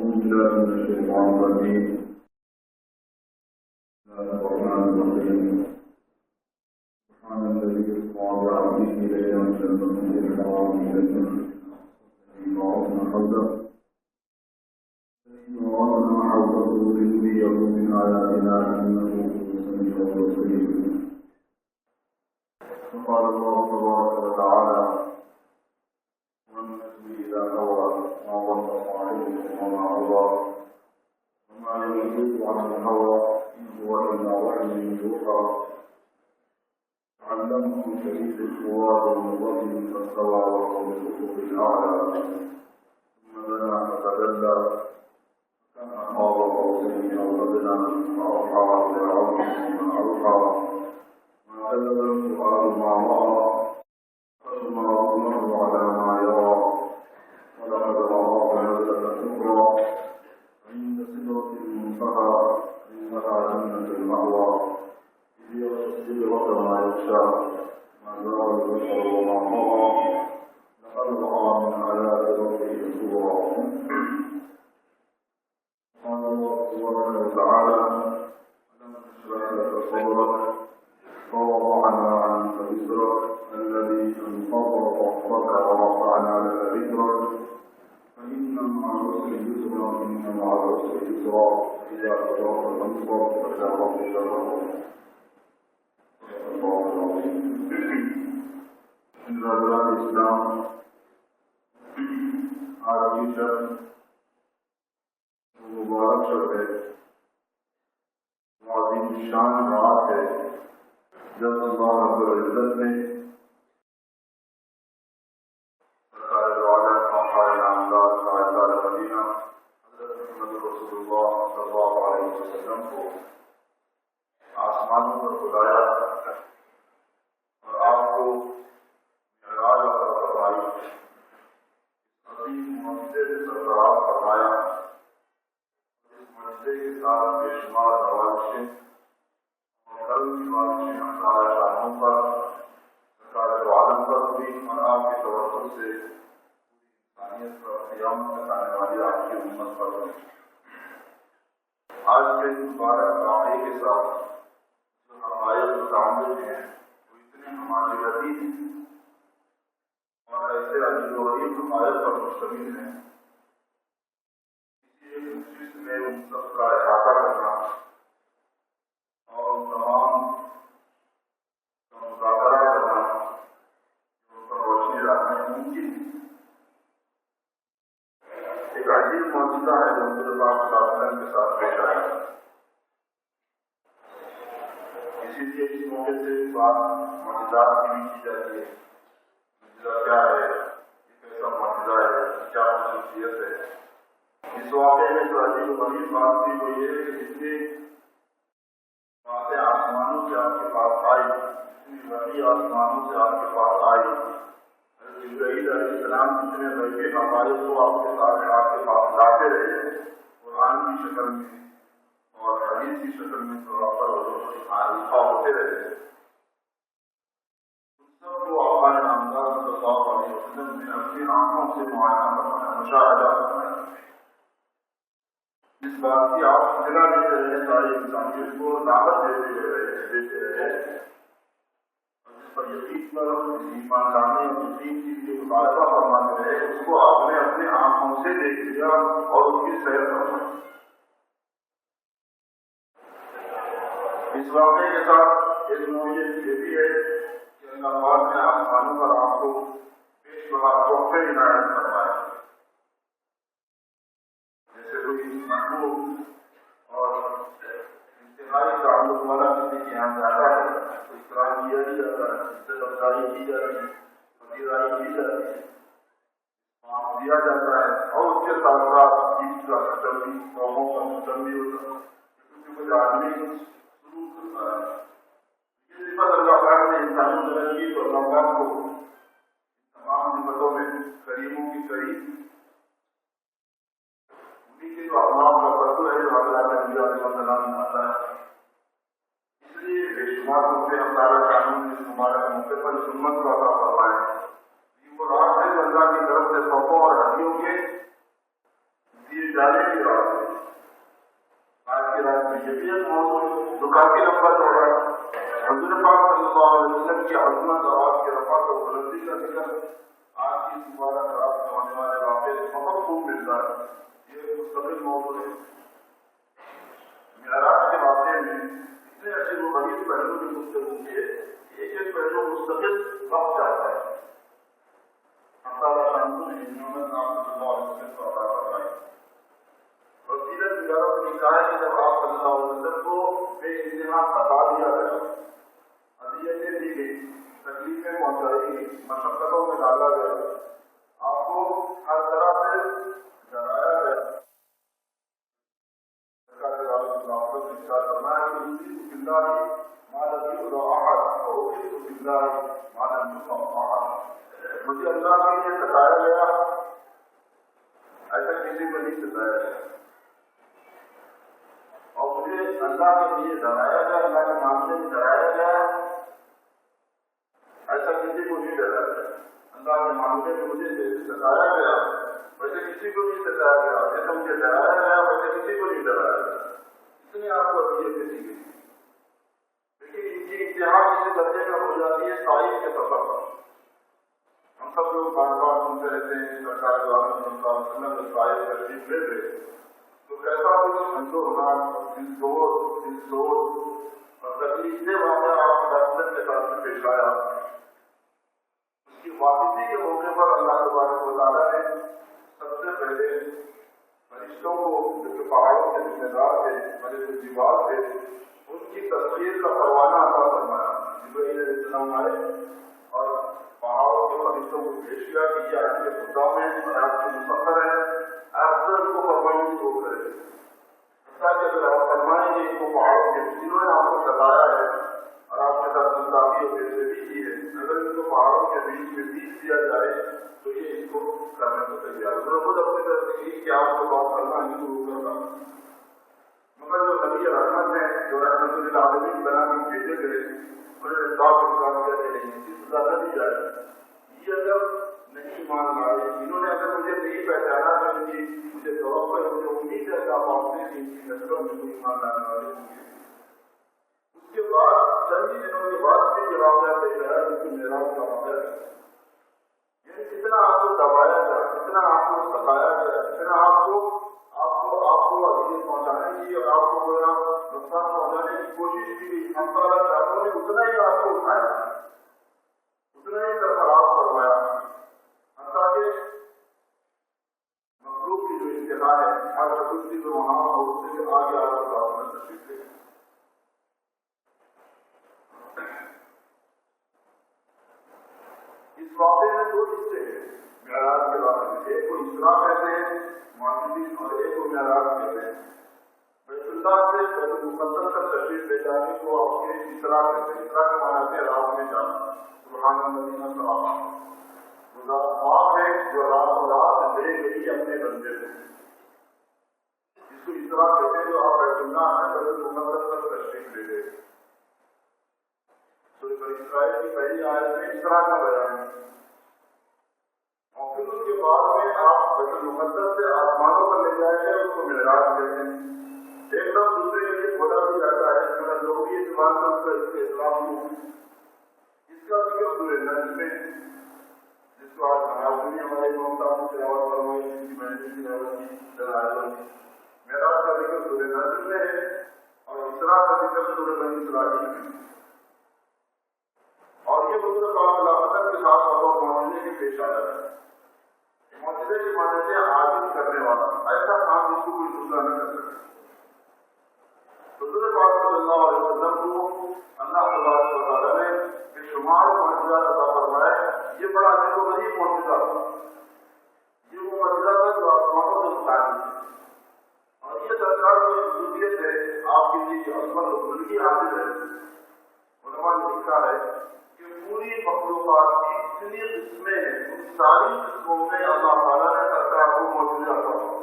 بالله من الشيطان الرجيم. بسم الله الرحمن الرحيم. سبحان الذي أسرى بعبده ليلا من المسجد الحرام إلى المسجد الذي باركنا حوله لنريه من آياتنا إنه سميع بصير. وقال الله تبارك وتعالى: والنجم إذا هوى ما ضل صاحبكم وما غوى وما ينطق عن الهوى إن هو إلا وحي يوحى علمه شديد القوى ذو مرة فاستوى وهو بالأفق الأعلى ثم دنا فتدلى كما قاب قوسين أو أدنى فأوحى إلى عبده ما أوحى ما كذب الفؤاد ما رأى فأثمره الله على ما يرى ولقد رآه نزلة أخرى عند سدرة المنتهى إنها جنة المأوى إذ يغشى السدرة ما يغشى ما زاغ البصر وما طغى لقد رأى من آيات ربه الكبرى. قال الله سبحانه وتعالى: ألم نشرح لك صدرك ووضعنا عنك وزرك الذي أنقض ظهرك ورفعنا لك ذكرك فإن مع العسر يسرا إن مع العسر يسرا فإذا قضاك فانصر وإلى ربك فارغب. صدق الله العظيم. حضرات اسلام، آج کی شب مبارک شب ہے، عظیم شان رات ہے جب اللہ رب العزت نے سرکار دو عالم آقا نامدار تاجدار مدینہ حضرت محمد رسول اللہ صلی اللہ علیہ وسلم کو آسمانوں پر بلایا اور آپ کو معراج عطا فرمائی، عظیم معجزے سے سرفراز فرمایا. اس معجزے کے ساتھ بے شمار نوازشیں کرم کی بارشیں ہمارا شاہوں پر سرکار دو عالم پر ہوئی اور آپ کی توسط سے پوری انسانیت پر قیامت تک آنے والی آپ کی امت پر ہوئی. آج کے مبارک واقعے کے ساتھ جو حقائق متعلق ہیں وہ اتنے ہمارے لطیف اور ایسے عجیب و غریب حقائق پر مشتمل ہیں. کسی ایک مجلس میں ان سب کا احاطہ کرنا اور تمام کا مذاکرہ کرنا ان پر روشنی ڈالنا ممکن. ایک عجیب معجزہ ہے جو رسول اللہ صلی اللہ علیہ وسلم کے ساتھ پیش آیا. اسی لیے اس موقع سے بات معجزات کی بھی کی جاتی ہے. معجزہ کیا ہے، یہ کیسا معجزہ ہے، کیا خصوصیت ہے. اس واقعے میں جو عجیب و غریب بات تھی وہ یہ ہے کہ جتنی باتیں آسمانوں سے آپ کے پاس آئی، اتنی بڑی آسمانوں سے آپ کے پاس آئی، جبرائیل علیہ السلام جتنے بڑے حقائق کو آپ کے سامنے آپ کے پاس لاتے رہے قرآن کی شکل میں اور حدیث کی شکل میں جو آپ پر القا ہوتے رہے، ان سب کو آقا نامدار صلی اللہ علیہ وسلم نے اپنی آنکھوں سے معائنہ کرنا، مشاہدہ کرنا. اس بات کی آپ اطلاع دیتے رہے، ساری انسانیت کو دعوت دیتے رہے اور جس پر یقین پر ایمان لانے اور دین کی مطالبہ فرماتے رہے، اس کو آپ نے اپنے آنکھوں سے دیکھ لیا اور اس کی سیر فرمائی. اس واقعے کے ساتھ ایک نوعیت یہ بھی ہے کہ اللہ پاک نے آسمانوں پر آپ کو پیش بہار تحفے عنایت فرمایا. جیسے کوئی محبوب اور انتہائی تعلق والا کسی کے یہاں جاتا ہے تو اکرام کیا ہی جاتا ہے، عزت افزائی کی جاتی ہے، پذیرائی کی جاتی ہے، معاف دیا جاتا ہے اور اس کے ساتھ ساتھ عید کا ختم بھی، قوموں کا ختم بھی ہوتا ہے. کیونکہ کچھ آدمی سلوک کرتا ہے. یہ صفت اللہ پاک نے انسانوں سے کی تو اللہ پاک کو تمام نعمتوں میں کریموں کی قریب جو اعمال کا پردو ہے جو حضرات انبیاء علیہ السلام میں آتا ہے. اس لیے بے شمار موقع اللہ قانون نے مبارک موقع پر سنت کو عطا فرمائے. وہ رات ہے جو اللہ کی طرف سے توقع اور ہڈیوں کے دیے جانے کی یہ بھی ایک موضوع جو کافی لمبا چوڑا ہے۔ حضور پاک صلی اللہ علیہ وسلم کی عظمت اور آپ کی رفعت و بلندی کا ذکر آج کی مبارک رات میں ہونے والے واقعے سے بہت خوب ملتا ہے۔ یہ ایک مستقل موضوع ہے۔ معراج کے واقعے میں اتنے عجیب و غریب پہلو کی گفتگو کی ہے، ایک ایک پہلو مستقل وقت چاہتا ہے۔ ہم تعالیٰ شانوں نے محمد صلی اللہ علیہ وسلم کو عطا فرمائی اور سیرت وغیرہ کو لکھا ہے کہ جب آپ صلی اللہ علیہ وسلم کو بے انتہا بتا دیا گیا، اذیتیں دی گئی، تکلیفیں پہنچائی گئی، مشقتوں میں ڈالا گیا، آپ کو ہر طرح سے ڈرایا گیا، مجھے اللہ کے لیے ستایا گیا، ایسا کسی کو نہیں ستایا گیا، اور مجھے اللہ کے لیے ڈرایا گیا، اللہ کے معاملے میں ڈرایا گیا، ایسا کسی کو نہیں ڈرایا گیا۔ اللہ کے معاملے میں مجھے ستایا گیا، ویسے کسی کو نہیں ستایا گیا، جیسا مجھے ڈرایا گیا ویسے کسی کو نہیں ڈرایا گیا۔ اتنی آپ کو اذیتیں دی گئی، لیکن ان کی انتہا کسی درجے میں ہو جاتی ہے تعریف کے سفر پر۔ ہم سب لوگ بار بار سنتے رہتے ہیں سرکار صلی اللہ علیہ وسلم تعریف تشریف لے گئے تو کیسا کچھ اندوہنا، دل اور تکلیف سے واقعہ آپ کی راستے کے ساتھ میں پیش آیا۔ اس کی واپسی کے موقع پر اللہ تبارک و تعالیٰ نے سب سے پہلے فرشتوں کو جو پہاڑوں کے ذمہ دار تھے، بڑے جبال تھے، ان کی تصویر کا پروانہ عطا فرمایا۔ جبرائیل علیہ السلام آئے اور پہاڑوں کے فرشتوں کو پیش کیا کہ یہ آپ کے خدا میں اور آپ کے مسخر ہے، آپ سب کو فرمائیں گے روک رہے تاکہ اگر آپ فرمائیں گے ان کو پہاڑوں کے جنہوں نے آپ کو ستایا ہے اور آپ کے ساتھ گستاخی اور بے ادبی کی ہے، اگر ان کو پہاڑوں کے بیچ میں بیچ دیا جائے تو یہ ان کو کرنے کو تیار ہے۔ خود اپنی طرف سے کہ آپ کو بات کرنا ان کو روک کرنا، مگر جو نبی رحمت ہے جو رحمت للعالمین بنا کے بھیجے گئے انہوں نے صاف انکار کیا کہ نہیں زیادہ دی جائے۔ یہ اگر نہیں مان لائے، انہوں نے اگر مجھے نہیں پہچانا کہ مجھے توقع ہے، مجھے امید ہے کہ آپ اپنے کی نسلوں میں کوئی ایمان لانے والے ہوں گے۔ اس کے بعد چند دنوں کے بعد بھی جواب پیش آیا جس کو معراج کا واقعہ ہے، یعنی کتنا آپ کو دبایا گیا، کتنا آپ کو ستایا گیا، کتنا آپ کو اذیت پہنچانے کی اور آپ کو نقصان پہنچانے کی کوشش کی گئی۔ ہم تعالیٰ چاہتوں نے اتنا ہی آپ کو اٹھایا، اتنا ہی سرفراز فرمایا، حتیٰ کہ مخلوق کی جو انتہا ہے ہر قدرتی جو وہاں ہو اس سے آگے آگے بات میں تشریف لے۔ اس واقعے میں دو حصے ہیں معراج کے بارے میں، ایک کو اسراء کہتے ہیں معتزلی اور ایک کو معراج کہتے ہیں۔ بیت اللہ سے بیت المقدس تک تشریف لے جانے کو آپ کے اسراء کہتے ہیں۔ اسراء کا معنی ہے رات میں جانا، سبحان المدینہ صحابہ پاک ہے جو رات و رات لے گئی اپنے بندے سے، جس کو اسراء کہتے ہیں۔ جو آپ بیت اللہ ہے بیت المقدس تک تشریف لے گئے۔ سورۃ بنی اسرائیل کی پہلی آیت میں اسراء کا بیان ہے، اور پھر اس کے بعد میں آپ بیت المقدس سے آسمانوں پر لے جائیں گے، اس کو معراج کہتے ہیں۔ ایک لفظ دوسرے کے لیے بولا بھی جاتا ہے، مگر لوگ بھی اس بات پر اس کے اسلام کو اس کا ذکر سورۃ نجم میں، جس کو آج محاذنی ہمارے امام صاحب نے تلاوت فرمائی، جس کی میں نے تلاوت کی دلائل میں معراج کا ذکر سورۃ نجم میں ہے اور اسراء کا ذکر سورۃ بنی اسرائیل میں۔ اور یہ حضور پاک ملافت کے ساتھ اور معاملے کے پیش آیا ہے۔ معجزے کے معنی سے عاجز کرنے والا، ایسا کام جس کو کوئی دوسرا نہ کر سکے۔ حضور پاک صلی اللہ علیہ وسلم کو اللہ تبارک و تعالیٰ نے بے شمار معجزات عطا فرمائے۔ یہ بڑا عجیب و غریب معجزہ تھا، یہ وہ معجزہ تھا جو آسمانوں سے اتاری، اور یہ سرکار کی خصوصیت ہے، آپ کی لیے عظمت و بزرگی حاصل ہے۔ علماء نے لکھا ہے کہ پوری مخلوقات کی جتنی قسمیں ہیں ان ساری قسموں میں اللہ تعالیٰ نے سرکار کو معجزہ عطا فرمایا۔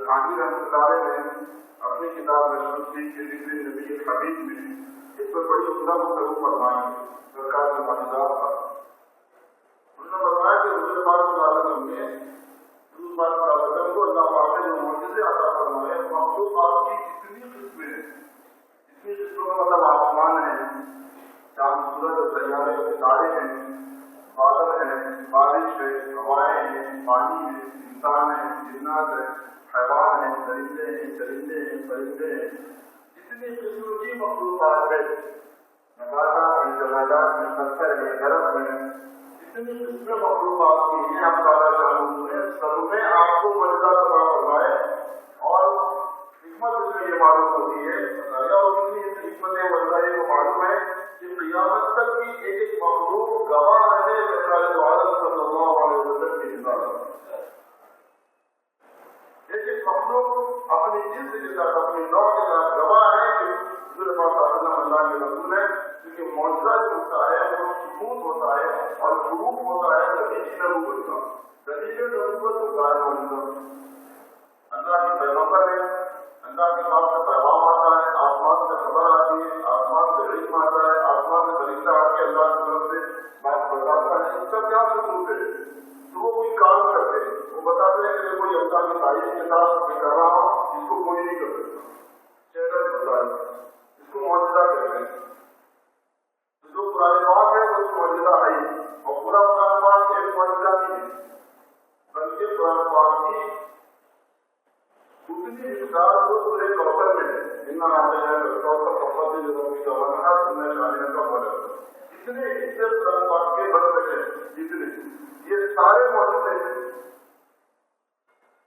خانگی رحمۃ اللہ علیہ نے اپنی کتاب مشہور کے ذکر نبی حبیب میں اس پر بڑی عمدہ گفتگو فرمائی سرکار کے معجزات پر۔ انہوں نے بتایا کہ حضور پاک صلی اللہ علیہ وسلم نے کو اللہ پاک نے جو معجزے عطا فرمائے مخلوقات سورج سیارے ستارے ہیں، بادل ہیں، بارش ہے، ہوائیں ہیں، پانی ہے، انسان ہے، جنات ہے، حیوان ہیں، درندے ہیں، چرندے ہیں، پرندے ہیں، جتنی قسم کی مخلوقات ہے، نباتات ہیں، جمادات ہیں، پتھر ہیں، درخت ہیں، جتنی قسمیں مخلوقات کی ہیں ہم تعالیٰ شان ہیں، سب میں آپ کو مجزہ عطا فرمائے اور حکمت اس میں یہ معلوم ہوتی ہے اور کتنی حکمتیں مجزہ کو معلوم ہے کہ قیامت تک بھی ایک ایک مخلوق گواہ رہے رسول عالم صلی اللہ علیہ وسلم کی عبادت، ایک ایک مخلوق اپنی جلد کے ساتھ اپنی نوع کے ساتھ گواہ ہے کہ حضور پاک اللہ کے رسول ہے، کیونکہ معجزہ جو ہوتا ہے وہ ثبوت ہوتا ہے اور ثبوت ہوتا ہے دلیل نبوت کا، دلیل نبوت تو ظاہر معجزہ اللہ کے پیغمبر ہے، اللہ کے پاس سے پیغام آتا ہے، آسمان سے خبر آتی ہے، آسمان سے علم آتا ہے، آسمان سے فرشتہ آ کے اللہ کی طرف سے بات بتاتا ہے، اس کا کیا ثبوت ہے؟ تو وہ کوئی کام کرتے ہیں، وہ بتاتے ہیں کہ کوئی اللہ کی تعریف کے ساتھ میں کر رہا ہوں جس کو کوئی نہیں کر سکتا، چہرہ ہوتا ہے، اس کو معجزہ کہتے ہیں۔ جو قرآن پاک ہے وہ معجزہ ہے اور پورا قرآن پاک ایک معجزہ نہیں ہے، بلکہ قرآن پاک کی اتنی مقدار کو پورے کوثر میں جتنا آتے ہیں کوثر کفر سے جو کی جوانہ سننے جانے کا فرق اتنے حصے قرآن پاک کے بن سکے جتنے یہ سارے معجزے ہیں،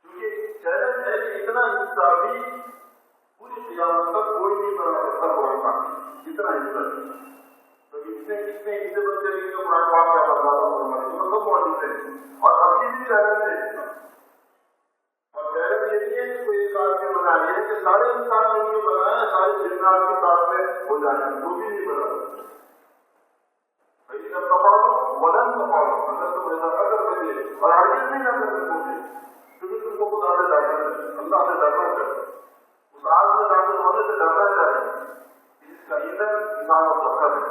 کیونکہ چیلنج ہے کہ اتنا حصہ بھی پوری قیامت تک کوئی نہیں بنا سکتا قرآن پاک اتنا حصہ ہے، تو اتنے حصے بنتے ہیں کہ قرآن پاک کیا بتا رہا سب معجزے ہیں اور ابھی بھی چیلنج ہے اور چیلنج یہ ہے کہ کوئی کام کے بنا ہے کہ سارے انسان مل کے بنائے سارے جنات کی بات میں ہو جائے وہ بھی نہیں بنا بھائی جب کپاڑو ولن کپاڑو اگر تم ایسا اگر بجے اور آگے بھی نہ کر سکوگے کیونکہ تم کو خدا سے ڈرنا ہے، اللہ سے ڈرنا چاہیے، اس آگ میں داخل ہونے سے ڈرنا چاہیے، اس کا ایندھن انسان اور پتھر ہے،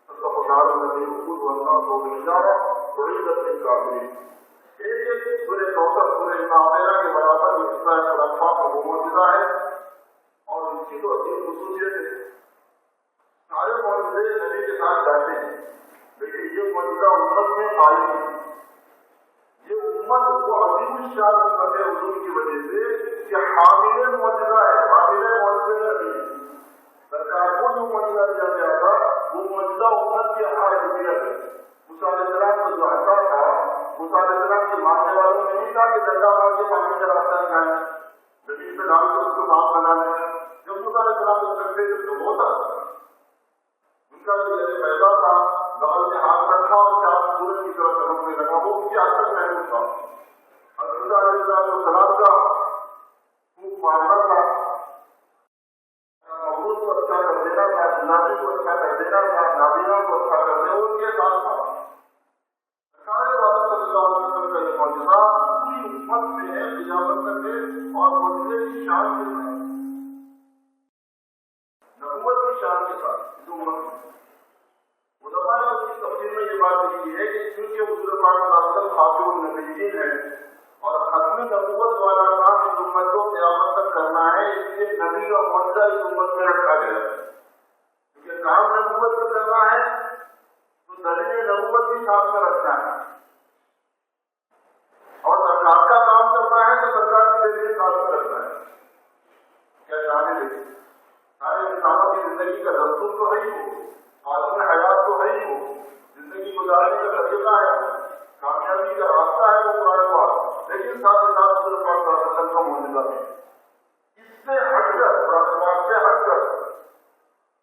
اس کا پکار میں خود ورنہ کو اشارہ بڑی غلطی کافی ایک ایک پورے کوثر پورے نامیرا کے برابر جو حصہ ہے قرآن پاک کا وہ معجزہ ہے اور اس کی تو اپنی خصوصیت ہے، سارے معجزے نبی کے ساتھ جاتے ہیں لیکن یہ معجزہ امت میں آئی ہے، یہ امت کو عظیم الشان امت ہے حضور کی وجہ سے کہ حامل معجزہ ہے، حامل معجزے نبی سرکار کو جو معجزہ دیا گیا تھا وہ معجزہ امت کی حاضریت ہے۔ موسیٰ علیہ السلام کو جو عصا تھا موسیٰ علیہ السلام کے ماننے والوں نے نہیں کہا کہ ڈنڈا مار کے پانی کا راستہ نکالیں، زمین پہ ڈال کے اس کو صاف بنا لیں، جب موسیٰ علیہ السلام کو کرتے تو ہوتا ان کا جو پیدا تھا بغل میں ہاتھ رکھا اور چاند سورج کی طرف چمکنے لگا وہ ان کی حد تک محسوس تھا، اور موسیٰ علیہ السلام کا خوب مارنا تھا، مغرور کو اچھا کر دینا تھا، جنابی کو اچھا کر دینا تھا، نابینا کو اچھا کر دینا، وہ ان کے ساتھ تھا۔ سارے بات صلی اللہ علیہ وسلم کا یہ معجزہ پوری امت میں ہے قیامت تک ہے اور معجزے کی شان کے ساتھ نبوت کی شان کے ساتھ اس امت میں علماء نے اس کی تفسیر میں یہ بات لکھی ہے کہ کیونکہ حضور پاک صلی اللہ علیہ وسلم خاتم النبیین ہے اور ختم نبوت والا کام اس امت کو قیامت تک کرنا ہے، اس لیے نبی کا معجزہ اس امت میں رکھا گیا ہے، کیونکہ کام نبوت کو کرنا ہے تو دلیل نبوت بھی ساتھ میں رکھنا ہے اور سرکار کا کام کرنا ہے تو سرکار کی دلیل ساتھ میں رکھنا ہے۔ کیا جانے دیکھیں سارے انسانوں کی زندگی کا دستور تو ہے ہی وہ، عالم حیات تو ہے ہی وہ، زندگی گزارنے کا طریقہ ہے، کامیابی کا راستہ ہے وہ قرآن پاک، لیکن ساتھ ہی ساتھ حضور پاک صلی اللہ علیہ وسلم کا معجزہ ہے۔ اس سے ہٹ کر قرآن پاک سے ہٹ کر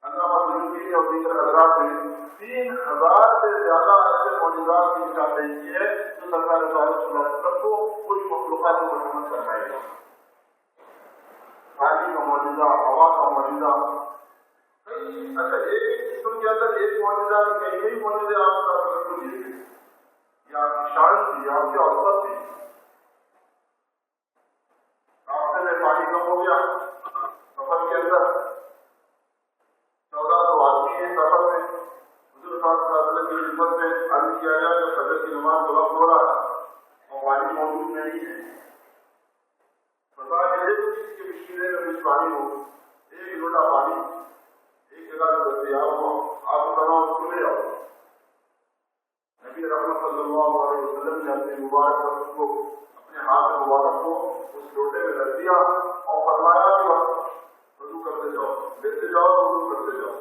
علامہ سیوطی اور دیگر حضرات نے 3000 سے زیادہ ایسے معجزات کی نشاندہی کی ہے جو سرکار صلی اللہ علیہ وسلم کو پوری مخلوقات کو محمد کرائے گا۔ پانی کا معجزہ، ہوا کا معجزہ، اچھا ایک قسم کے اندر ایک معجزہ کئی معجزے آپ کا کو دیے گئے، یہ آپ کی شان تھی، آپ کی عظمت تھی۔ راستے میں پانی کم ہو گیا، سفر کے اندر 1400 آدمی ہیں سفر میں، حضور پاک صلی اللہ علیہ وسلم کی خدمت میں عرض کیا گیا کہ فجر کی نماز کا وقت ہو رہا ہے اور پانی موجود نہیں ہے، بتا کہ کسی کے مشکلے میں کچھ پانی ہو، ایک لوٹا پانی ایک جگہ سے دستیاب ہو، آپ کو کہا اس کو لے آؤ. نبی رحمت صلی اللہ علیہ وسلم نے اپنے مبارک وقت کو اپنے ہاتھ مبارک کو اس لوٹے میں رکھ دیا اور فرمایا کہ وضو کرتے جاؤ، لیتے جاؤ وضو کرتے جاؤ.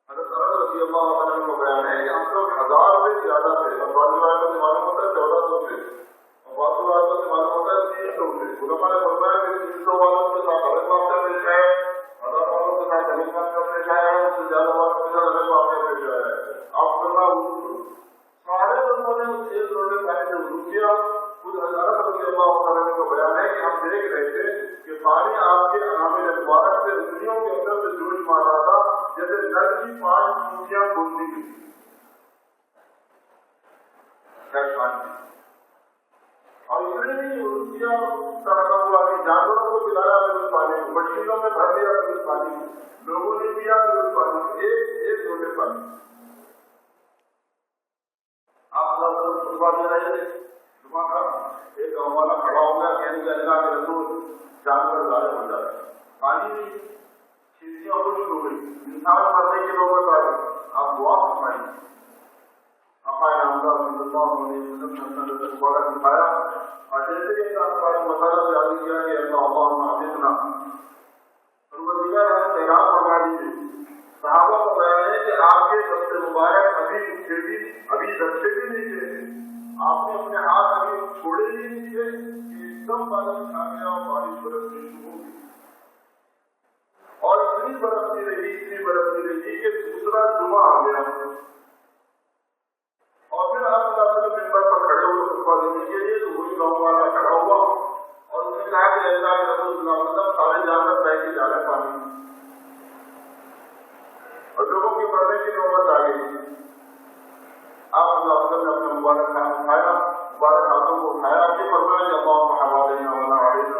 حضرت انس رضی اللہ عنہ کا بیان ہے کہ ہم لوگ 1000 سے زیادہ تھے، اور بعض روایتوں سے معلوم ہوتا ہے 1400 تھے، اور بعض روایتوں سے معلوم ہوتا ہے 300 تھے. علماء نے فرمایا کہ 300 والوں کے ساتھ الگ واقعہ پیش آیا ہے، 1000 والوں کے ساتھ الگ واقعہ پیش آیا ہے، اس سے زیادہ والوں کے ساتھ الگ واقعہ پیش آیا ہے. آپ کرنا وضو کرو. سارے لوگوں نے اس ایک لوٹے پانی سے وضو کیا. خود حضرت رضی اللہ عنہ کا بیان ہے کہ ہم دیکھ رہے تھے کہ پانی آپ کے انامل مبارک سے انگلیوں کے اندر سے جوش مار رہا تھا جیسے نل کی 5 ٹوٹیاں کھولتی گئی. اور اس نے بھی وضو رکھا ہوا کہ جانوروں کو پلایا پھر اس پانی کو، مچھلیوں میں بھر دیا پھر اس پانی کو، لوگوں نے پیا پھر اس پانی کو، ایک لوٹے پانی. آپ صبح دے رہے تھے، صبح کا ایک گاؤں والا کھڑا ہو گیا کہنے کا اللہ کے رسول جانور غائب ہو جائے، پانی چیزیں اور کچھ ہو گئی، انسان مرنے کی نوبت آ گئی. آپ دعا فرمائیں. ہمارے نے دکھایا اور جیسے کہ مسئلہ یاد کیا کہ اللہ حافظنا پروردگار ہمیں تیار فرما دیجیے. صحابہ کو بیان ہے کہ آپ کے سب سے مبارک ابھی دستے بھی نہیں تھے، آپ نے اپنے ہاتھ ابھی چھوڑے ہی نہیں تھے کہ ایک دم بادل چھا گیا اور بارش برسنی شروع ہو گئی. اور اتنی برستی رہی کہ دوسرا جمعہ آ گیا اور پھر آپ ممبر پر کھڑے ہوئے خطبہ دینے کے لیے. تو وہی گاؤں والا کھڑا ہوا اور اس نے کہا کہ اللہ کے رسول صلی اللہ علیہ وسلم سارے جانور بہ کے جا رہے پانی اور لوگوں کی مرنے کی نوبت آ گئی. آپ صلی اللہ علیہ وسلم نے اپنا مبارک ہاتھ اٹھایا، مبارک ہاتھوں کو اٹھایا کہ فرمایا کہ اللہم حوالنا ولا علینا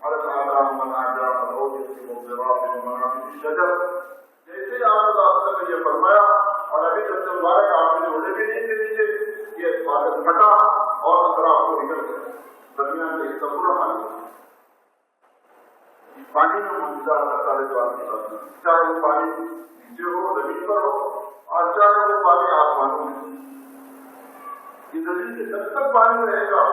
ورسالنا من اعجاب الروح والضراب ومنافذ الشجر. جیسے آپ صلی اللہ علیہ وسلم نے یہ فرمایا اور ابھی تک مبارک آپ نے جوڑے بھی نہیں تھے نیچے، یہ بادل پھٹا اور اثرات کو نکل گیا. درمیان میں اس کا برا حال ہوا. پانی میں معجزہ کرتا ہے جو آدمی کرتا ہے، چاہے وہ پانی نیچے ہو زمین پر ہو اور چاہے وہ پانی آسمانوں میں. یہ زمین سے جب تک پانی رہے گا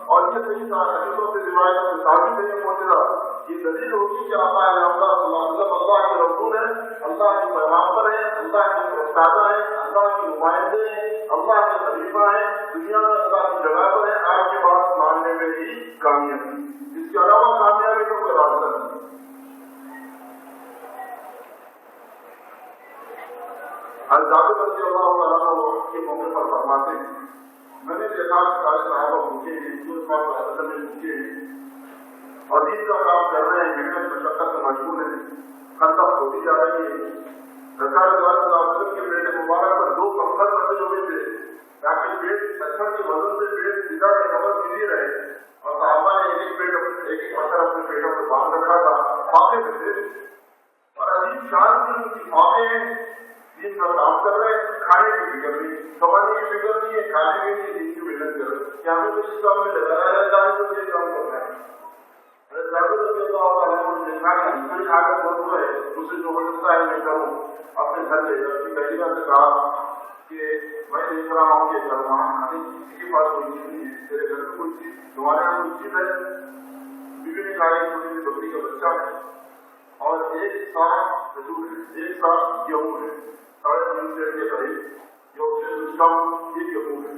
اور یہ صحیح حدیثوں سے روایتوں سے ثابت ہے یہ معجزہ، یہ دلیل ہوگی کہ آقا نامدار صلی اللہ علیہ وسلم اللہ کے رسول ہیں، اللہ کے پیغمبر ہیں، اللہ کے فرستادہ ہیں، اللہ کے نمائندے ہیں، اللہ کے خلیفہ ہیں، دنیا میں اللہ کی جگہ پر ہیں. آپ کی بات ماننے میں ہی کامیابی، اس کے علاوہ کامیابی کا کوئی راستہ نہیں. حضرت رضی اللہ عنہ کے موقع پر فرماتے ہیں میں نے دیکھا سارے صحابہ بھوکے ہیں، حضور پاک صلی اللہ علیہ وسلم بھوکے ہیں اور دین کا کام کر رہے ہیں، محنت مشقت سے مشغول ہیں، خندق ہوتی جا رہی ہے. سرکار صلی اللہ علیہ وسلم کے بیٹے مبارک پر 2 پتھر رکھے ہوئے تھے تاکہ پیٹ پتھر کے وزن سے پیٹ سیدھا نمبر سیدھی رہے، اور صحابہ نے ایک پتھر اپنے پیٹوں پر باندھ رکھا تھا. خامے میں تھے اور عجیب شان کی ان کی خامے ہیں، دین کا کام کر رہے ہیں، کھانے کی فکر نہیں، سمجھنے کی فکر نہیں ہے، کھانے کی نہیں، دین کی محنت کر رہے ہیں کہ ہمیں کچھ کام میں لگایا جائے چاہے تو یہ کام کر رہے ہیں. کوئی کھا کر بہت ہے اسے جو ہو سکتا ہے میں کروں اپنے گھر لے اپنی بہینا سے کہا کہ میں دیکھ رہا ہوں کہ وہاں کھانے کسی کے پاس کوئی چیز نہیں ہے، تیرے گھر میں کوئی چیز، تمہارے یہاں کوئی چیز ہے. بیوی نے کہا ایک چھوٹی سی بکری کا بچہ ہے اور 1 ساعت کھجور ہے، 1 ساعت گیہوں ہے، 3.5 سیر کے قریب جو کچھ کم یہ گیہوں ہے.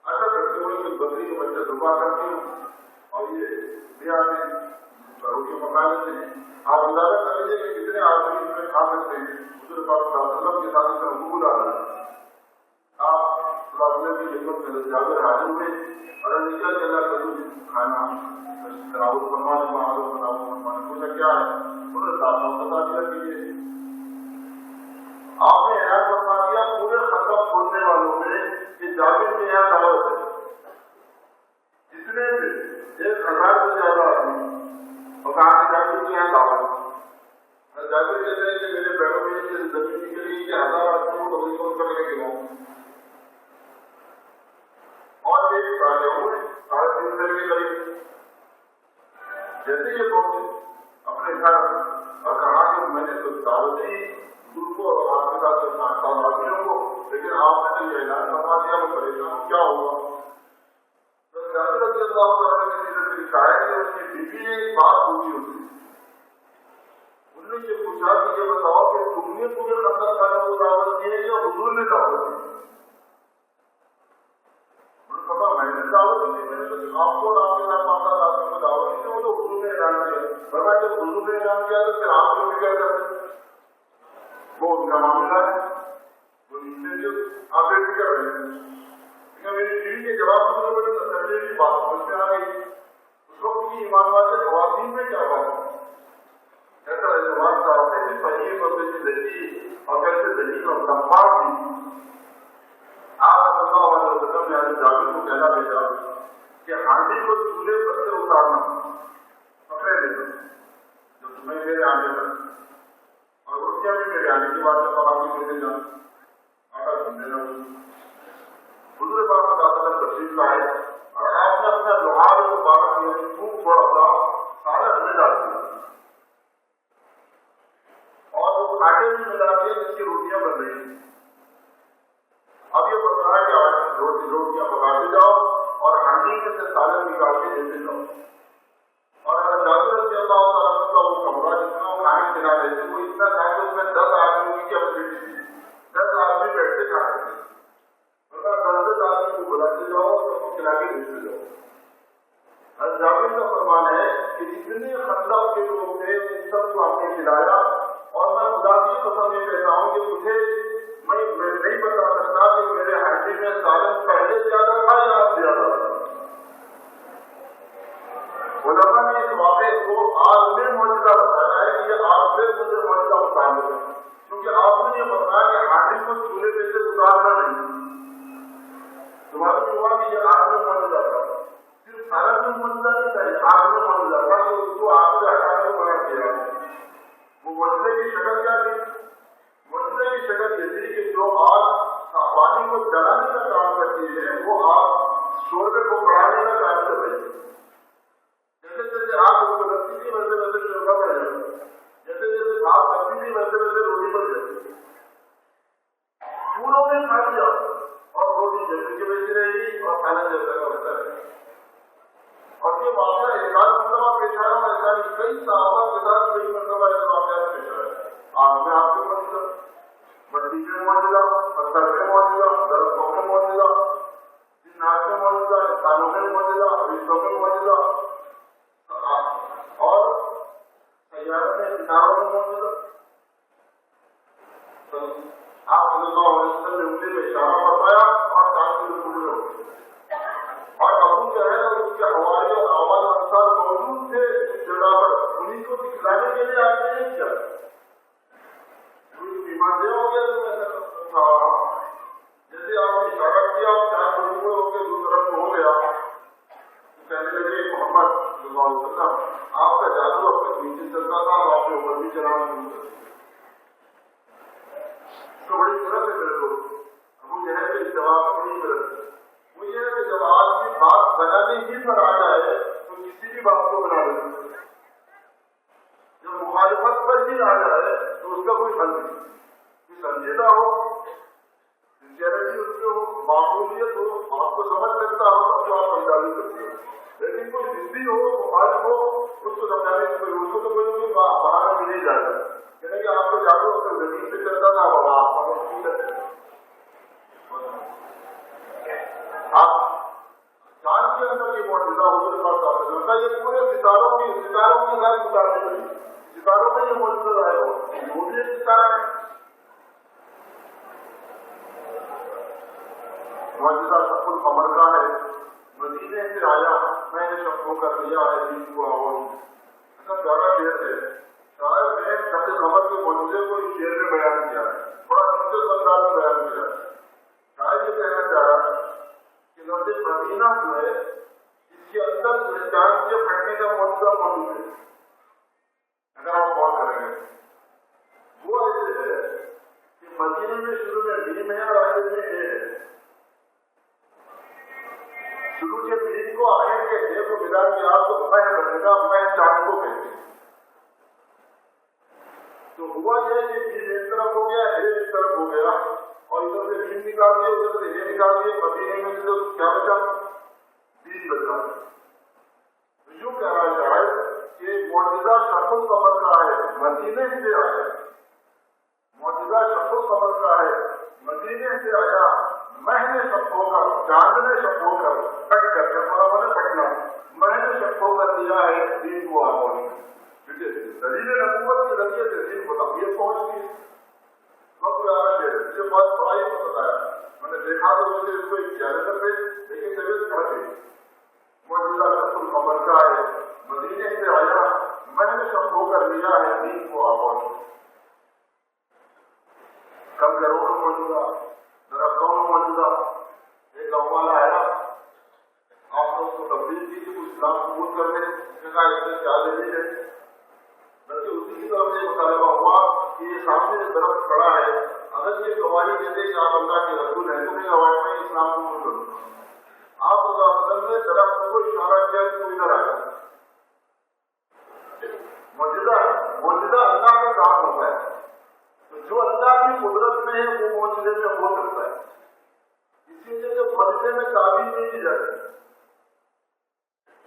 ایسا کرتے ہوئے کہ بکری کا بچہ دبا کرتی ہوں اور یہ بیا میں روٹی پکا لیتے ہیں. آپ اندازہ کر لیجیے کہ کتنے آدمی اس میں کھا سکتے ہیں. حضور پاک صلی اللہ علیہ وسلم کے ساتھ اس کا حکم ڈال رہا ہے. آپ صلی اللہ علیہ وسلم کی خدمت میں جاگر حاضر ہوئے اور نکل کے اللہ کا کھانا تناول فرمانے معلوم فرمانے پوچھا کیا ہے، انہوں نے ساتھ بتا دیا کہ یہ آپ نے اعلان فرما دیا پورے خطب چھوڑنے والوں میں کہ جابر کے یہاں دعوت ہے، جتنے بھی 1000 سے زیادہ آدمی اور کہا کہ جابر کے یہاں دعوت ہے. جابر کہتے ہیں کہ میرے بیٹوں میں سے زمین نکلی کہ 1000 آدمی کو بغیر کرنے کے بعد اور ایک سارے ہوئے 3.5 سال کے قریب جیسے یہ پہنچے اپنے گھر اور کہا کہ میں نے تو دعوت دی رسول کو اور آپ کے ساتھ آدمیوں کو، لیکن آپ نے تو یہ اعلان کروا دیا وہ پریشان کیا ہوگا؟ تو جابر رضی اللہ عنہ نے سیرت میں لکھا ہے کہ اس کی بیوی نے ایک بات پوچھی ہوتی، انہوں نے یہ پوچھا کہ یہ بتاؤ کہ تم نے پورے خندق خانے کو دعوت دی ہے یا حضور نے دعوت دی؟ میں نے دعوت دی، میں نے تو آپ کو اور آپ کے ساتھ ماتا دادوں کو دعوت دی، وہ تو حضور نے اعلان کیا، فرمایا جب حضور نے اعلان کیا تو پھر آپ لوگ کیا کرتے؟ وہ ان کا معاملہ ہے، وہ نیچے آپ بھی کر رہے ہیں۔ لیکن میری بیوی کے جواب سننے والے تسلی کی بات سمجھ میں آ گئی، اس وقت کی ایمان والے خواتین میں کیا بات ہے؟ ایسا اعتماد کا ہوتا ہے کہ صحیح بندے کی زندگی اور کیسے زندگی کا سمپاٹ دی۔ آپ صلی اللہ علیہ وسلم نے آج جابر کو کہنا بھیجا کہ ہانڈی کو چولہے پر سے اتارنا پکڑے دینا جو تمہیں میرے آنے پر، اور روٹیاں بھی میرے آنے کی بات ہے پکا کے دینا، آٹا چھین دینا۔ حضور پاک صلی اللہ علیہ وسلم تشریف لائے اور آپ نے اپنا لوہار کو بارہ میں خوب بڑا تھا سارا ہمیں ڈال دیا اور وہ آٹے میں ملا کے جس کی روٹیاں بن رہی تھیں۔ اب یہ بتا ہے کہ آج روٹیاں پکاتے جاؤ اور ہانڈی میں سے سالن نکال کے دیتے جاؤ۔ اور اگر جابر رضی اللہ عنہ کا وہ کمرہ جس میں وہ کھانے کھلا رہے تھے وہ اتنا تھا کہ اس میں 10 آدمیوں کی کیپیسٹی تھی، 10 آدمی بیٹھ کے کھاتے تھے، مطلب 10 آدمی کو بلاتے جاؤ اور ان کو کھلا کے دیتے جاؤ۔ اور جابر کا فرمان ہے کہ جتنے خندق کے لوگ تھے ان سب کو ہم نے کھلایا، اور میں خدا کی قسم یہ کہتا ہوں کہ مجھے میں نہیں بتا سکتا کہ میرے ہانڈی میں سالن پہلے زیادہ تھا یا اب زیادہ تھا۔ علماء نے اس واقعے کو آج میں معجزہ بتایا ہے کہ یہ آج سے مجھے معجزہ مطابق ہے، کیونکہ آپ نے یہ بتایا کہ ہانڈی کو چولہے پہ سے اتارنا نہیں، تمہاری ہوا کہ یہ آگ میں معجزہ تھا، صرف سالن میں معجزہ نہیں تھا، یہ آگ میں معجزہ تھا کہ اس کو آگ سے ہٹانے کو منع کیا۔ وہ معجزے کی شکل کیا تھی؟ معجزے کی شکل یہ تھی کہ جو آگ پانی کو جلانے کا کام کرتی ہے وہ آگ شوربے کو بڑھانے کا کام کر رہی ہے۔ جیسے جیسے آگ اس کو لگتی تھی ویسے ویسے شوربہ بڑھ جاتا ہے، جیسے جیسے آگ لگتی تھی ویسے ویسے روٹی بڑھ جاتی، پھولوں میں کھا لیا اور روٹی جیسے کی ویسی رہے گی اور سالن جیسا کا ویسا رہے گا۔ اور یہ واقعہ ایک آدھ مرتبہ پیش آیا اور ایسا نہیں، کئی صحابہ کے ساتھ کئی مرتبہ ایسے واقعات پیش آئے۔ آگ میں آپ کو معجزہ، مٹی میں معجزہ، پتھر میں معجزہ، درختوں میں معجزہ، جنات میں معجزہ، انسانوں میں معجزہ، فرشتوں میں معجزہ، اور سیاروں میں ستاروں میں معجزہ۔ آپ صلی اللہ علیہ وسلم نے انہیں میں اشارہ فرمایا اور تاثیر پورے ہو گئے، اور ابو جہل اور اس کے حوالے اور اعوان انصار موجود تھے اس جگہ پر، انہیں کو دکھلانے کے لیے آپ نے کیا ایمان دے ہو گیا تو ایسا جیسے آپ نے اشارہ کیا اور 4 ٹکڑے ہو کے دوسرا ہو گیا، کہنے لگے محمد صلی اللہ علیہ وسلم آپ کا جادو اپنے نیچے چلتا تھا اور آپ نے اوپر بھی چلانا شروع کر دیا۔ تو بڑی فرق ہے میرے لوگ، ابو جہل کے جواب میں بڑی فرق ہے، وہ یہ ہے کہ جب آدمی بات بنانے ہی پر آ جائے تو کسی بھی بات کو بنا لے، جب مخالفت پر ہی آ جائے تو اس کا کوئی حل نہیں، سنجیدہ ہو، سنسیئرٹی اس میں ہو، معقولیت ہو، آپ کو سمجھ سکتا ہو تب تو آپ سمجھانے سکتے ہو، لیکن کوئی ضدی ہو، مخالف ہو، اس کو سمجھانے سے کوئی اس کو تو کوئی بہانا بھی نہیں جائے گا، یعنی کہ آپ کو جادو اپنے زمین سے چلتا تھا اب آپ چاند کے اندر یہ معجزہ حضور پاک صلی اللہ علیہ وسلم کا، یہ پورے ستاروں کی غیر اتارنے لگی، ستاروں میں یہ معجزہ آیا ہو، وہ بھی ایک ستارہ ہے۔ معجزہ شق القمر کا ہے، مدینے سے آیا میں نے شقوں کا دیا ہے دین کو آواز، ایسا پیارا شعر ہے، شاعر نے شق القمر کے معجزے کو اس شعر میں بیان کیا ہے، بڑا دلچسپ انداز میں بیان کیا ہے۔ شاعر یہ کہنا چاہ رہا ہے کہ لفظ مدینہ جو ہے اس کے اندر چاند کے پھٹنے کا معجزہ موجود ہے، اگر آپ غور کریں گے وہ ایسے ہے کہ مدینے میں شروع میں بھیم ہے اور آخر میں اے ہے، شروع کے بھیم کو آخر کے اے کو ملا کے آپ کو مہ بنے گا، مہ چاند کو کہتے ہیں، تو ہوا یہ کہ دین ایک طرف ہو گیا، ایک طرف ہو گیا، اور ادھر سے دین نکال دیا، ادھر سے یہ نکال دیا، مدینے میں سے کیا بچا؟ دین بچا۔ یوں کہا جائے کہ معجزہ شخص القمر کا ہے، مدینے سے آیا، معجزہ شخص القمر کا ہے، مدینے سے آیا، مہنے شب ہو کر، چاندنے شب ہو کر، پٹ کر کے پٹنا، مہنے شب ہو کر دیا ہے دین کو آگے۔ دلیل نبوت کے ذریعے سے دین کو تقویت پہنچتی ہے۔ وقت آیا ہے، اس کے بعد پڑھائی کو بتایا، میں نے دیکھا تو مجھے اس کو اختیار کرتے، لیکن طبیعت کھڑ گئی۔ معجزہ شخص القمر کا ہے، مدینے سے آیا، مہنے شب ہو کر دیا ہے دین کو آگے۔ کم ضرور معجزہ، ذرا کم معجزہ۔ ایک گاؤں والا آیا، آپ نے اس کو تبدیل کی تھی، کچھ اسلام قبول کرنے کا اس نے کیا دلیل ہے؟ بلکہ اسی کی طرف سے مطالبہ ہوا کہ یہ سامنے جو درخت کھڑا ہے، اگر یہ گواہی دیتے کہ آپ اللہ کے رسول ہیں تو میں گواہی میں اسلام قبول کروں۔ آپ صلی اللہ علیہ وسلم نے درخت کو اشارہ کیا کہ تو ادھر آیا۔ معجزہ اللہ کا کام ہوتا ہے، تو جو اللہ کی قدرت میں ہے وہ معجزے میں ہو سکتا ہے۔ اسی لیے جو معجزے میں تعبیر نہیں کی جاتی،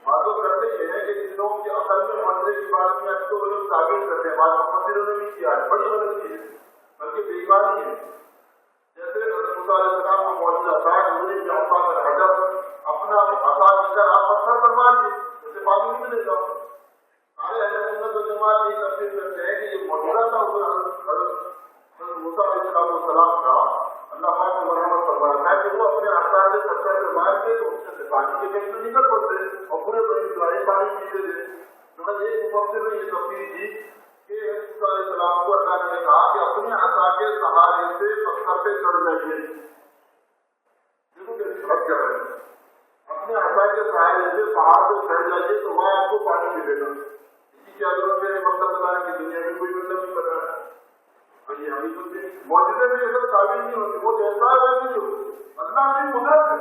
باتوں کرتے یہ ہے کہ جن لوگوں کی عقل میں معجزے کی بات میں اچھے وہ لوگ تعبیر کرتے ہیں، بات مفسروں نے بھی کیا ہے، بڑی غلط چیز ہے، بلکہ بے ایمانی ہے۔ جیسے حضرت موسیٰ علیہ السلام کو معجزہ تھا کہ مجھے عصا کر حجر اپنا عصا لے کر آپ پتھر پر ماریے، اسے پانی نہیں ملے گا۔ سارے اہل سنت والجماعت یہ تفسیر کرتے ہیں کہ یہ معجزہ تھا حضرت موسیٰ علیہ السلام کا، اللہ پاک نے مرحمت فرمایا کہ وہ اپنے عصا سے پتھر پر مار کے تو اس سے پانی کے بیچ میں نکل پڑتے اور پورے بڑی اسرائیل پانی پیتے تھے۔ تو ایک مفسر نے یہ تفسیر کی کہ موسیٰ علیہ السلام کو اللہ نے کہا کہ اپنے عصا کے سہارے سے پتھر پہ چڑھ جائیے، اپنے عصا کے سہارے سے پہاڑ پہ چڑھ جائیے تو وہاں آپ کو پانی ملے گا۔ اس کی کیا ضرورت ہے مطلب بتانے کی؟ دنیا میں کوئی مطلب نہیں بتا ہے۔ معجزے میں یہ سب تعبیر نہیں ہوتی، وہ جیسا ہے ویسے ہی ہوتی۔ اللہ کی قدرت ہے،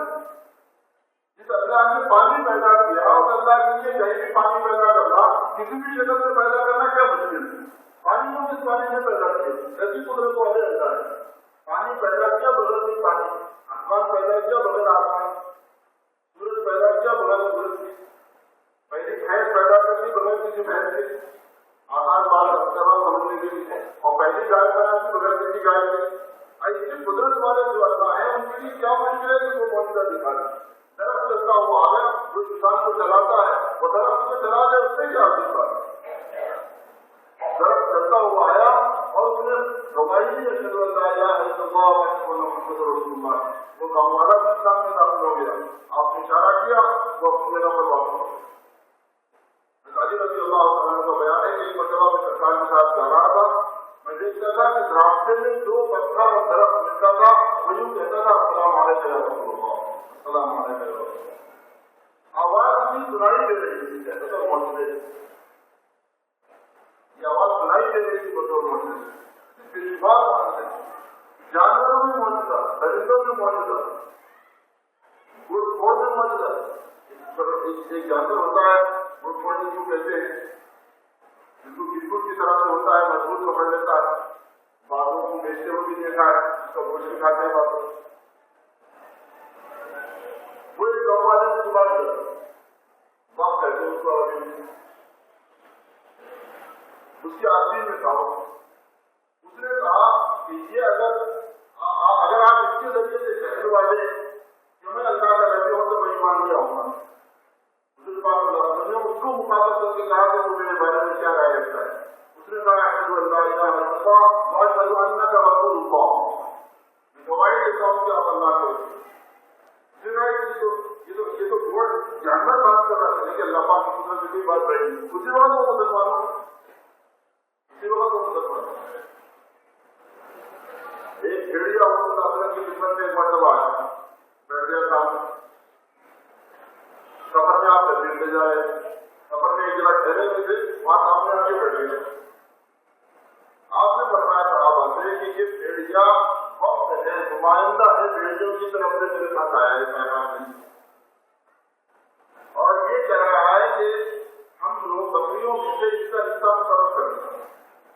جس اللہ نے پانی پیدا کیا اور اللہ کے لیے کہیں بھی پانی پیدا کرنا، کسی بھی شکل سے پیدا کرنا کیا مشکل ہے؟ پانی کو کس پانی سے پیدا کیا؟ ایسی قدرت والے اللہ ہے۔ پانی پیدا کیا بغیر نہیں پانی، آسمان پیدا کیا بغیر آسمان، سورج پیدا کیا بغیر سورج کی، پہلی بھینس پیدا کرتی بغیر کسی بھینس کے، آسان بال سمجھنے کے لیے، اور پہلی گائے بنا کی بغیر کسی گائے کے۔ ایسی قدرت والے جو اللہ ہیں ان کے لیے کیا مشکل ہے کہ وہ معجزہ دکھائے؟ درخت چلتا ہوا آ گیا، جو انسان کو چلاتا ہے وہ درخت کو چلا دے، اس سے کیا دکھتا ہے؟ درخت چلتا ہوا آیا اور اس نے گواہی دی اشہد ان لا الہ الا اللہ و اشہد ان محمد رسول اللہ، وہ گاؤں والا بھی اسلام میں داخل ہو گیا۔ آپ نے اشارہ کیا وہ اپنی جگہ پر واپس ہو۔ علی رضی اللہ عنہ کا بیان ہے کہ ایک مرتبہ میں سرکار کے ساتھ جا رہا تھا، میں دیکھتا تھا کہ راستے میں جو پتھر اور درخت ملتا تھا وہ یوں کہتا تھا السلام علیکم یا رسول اللہ، السلام علیکم یا رسول اللہ۔ آواز نہیں سنائی دے رہی تھی، کہتا تھا معجزے، یہ آواز سنائی دے رہی تھی بطور معجزے، بات مانتے جانوروں میں معجزہ، درندوں میں معجزہ، گڑ کھوڑ میں معجزہ۔ ایک جانور ہوتا ہے گڑ کھوڑ جس کو کہتے ہیں، جس کو بسکٹ کی طرح سے ہوتا ہے، مضبوط پکڑ لیتا ہے، باغوں کو بیچتے ہوئے بھی دیکھا ہے، اس کا گوشت کھاتے ہیں واپس۔ وہ ایک گاؤں والے سے صبح باپ کہتے ہیں اس کو، اس کے آدمی میں تھا، اس نے کہا کہ یہ اگر آپ اس کے ذریعے سے کہنے والے کہ میں اللہ کا نبی ہوں تو میں ایمان لے آؤں گا، اس کو مخاطب کر کے کہا کہ تو میرے بارے میں کیا رائے رکھتا ہے؟ اس نے کہا اشہد ان لا الہ الا اللہ و اشہد انک رسول اللہ، میں گواہی دیتا ہوں کہ آپ اللہ کے رسول۔ یہ تو بہت جانور بات کر رہا تھا، لیکن اللہ پاک کی قدرت کی بات رہی، اسی وقت وہ مسلمانوں ایک بھیڑیا کی خدمت میں ایک مرتبہ آیا، بیٹھ گیا تھا، سفر میں آپ تشریف لے جا رہے، سفر میں ایک جگہ ٹھہرے ہوئے تھے، وہاں سامنے آ کے بیٹھ گئے۔ آپ نے فرمایا صحابہ سے کہ یہ بھیڑیا وقت ہے، نمائندہ ہے بھیڑیوں کی طرف سے میرے ساتھ آیا ہے پیغام میں، اور یہ کہہ رہا ہے کہ ہم لوگ بکریوں سے اس کا حصہ مقرر کریں،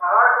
60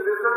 63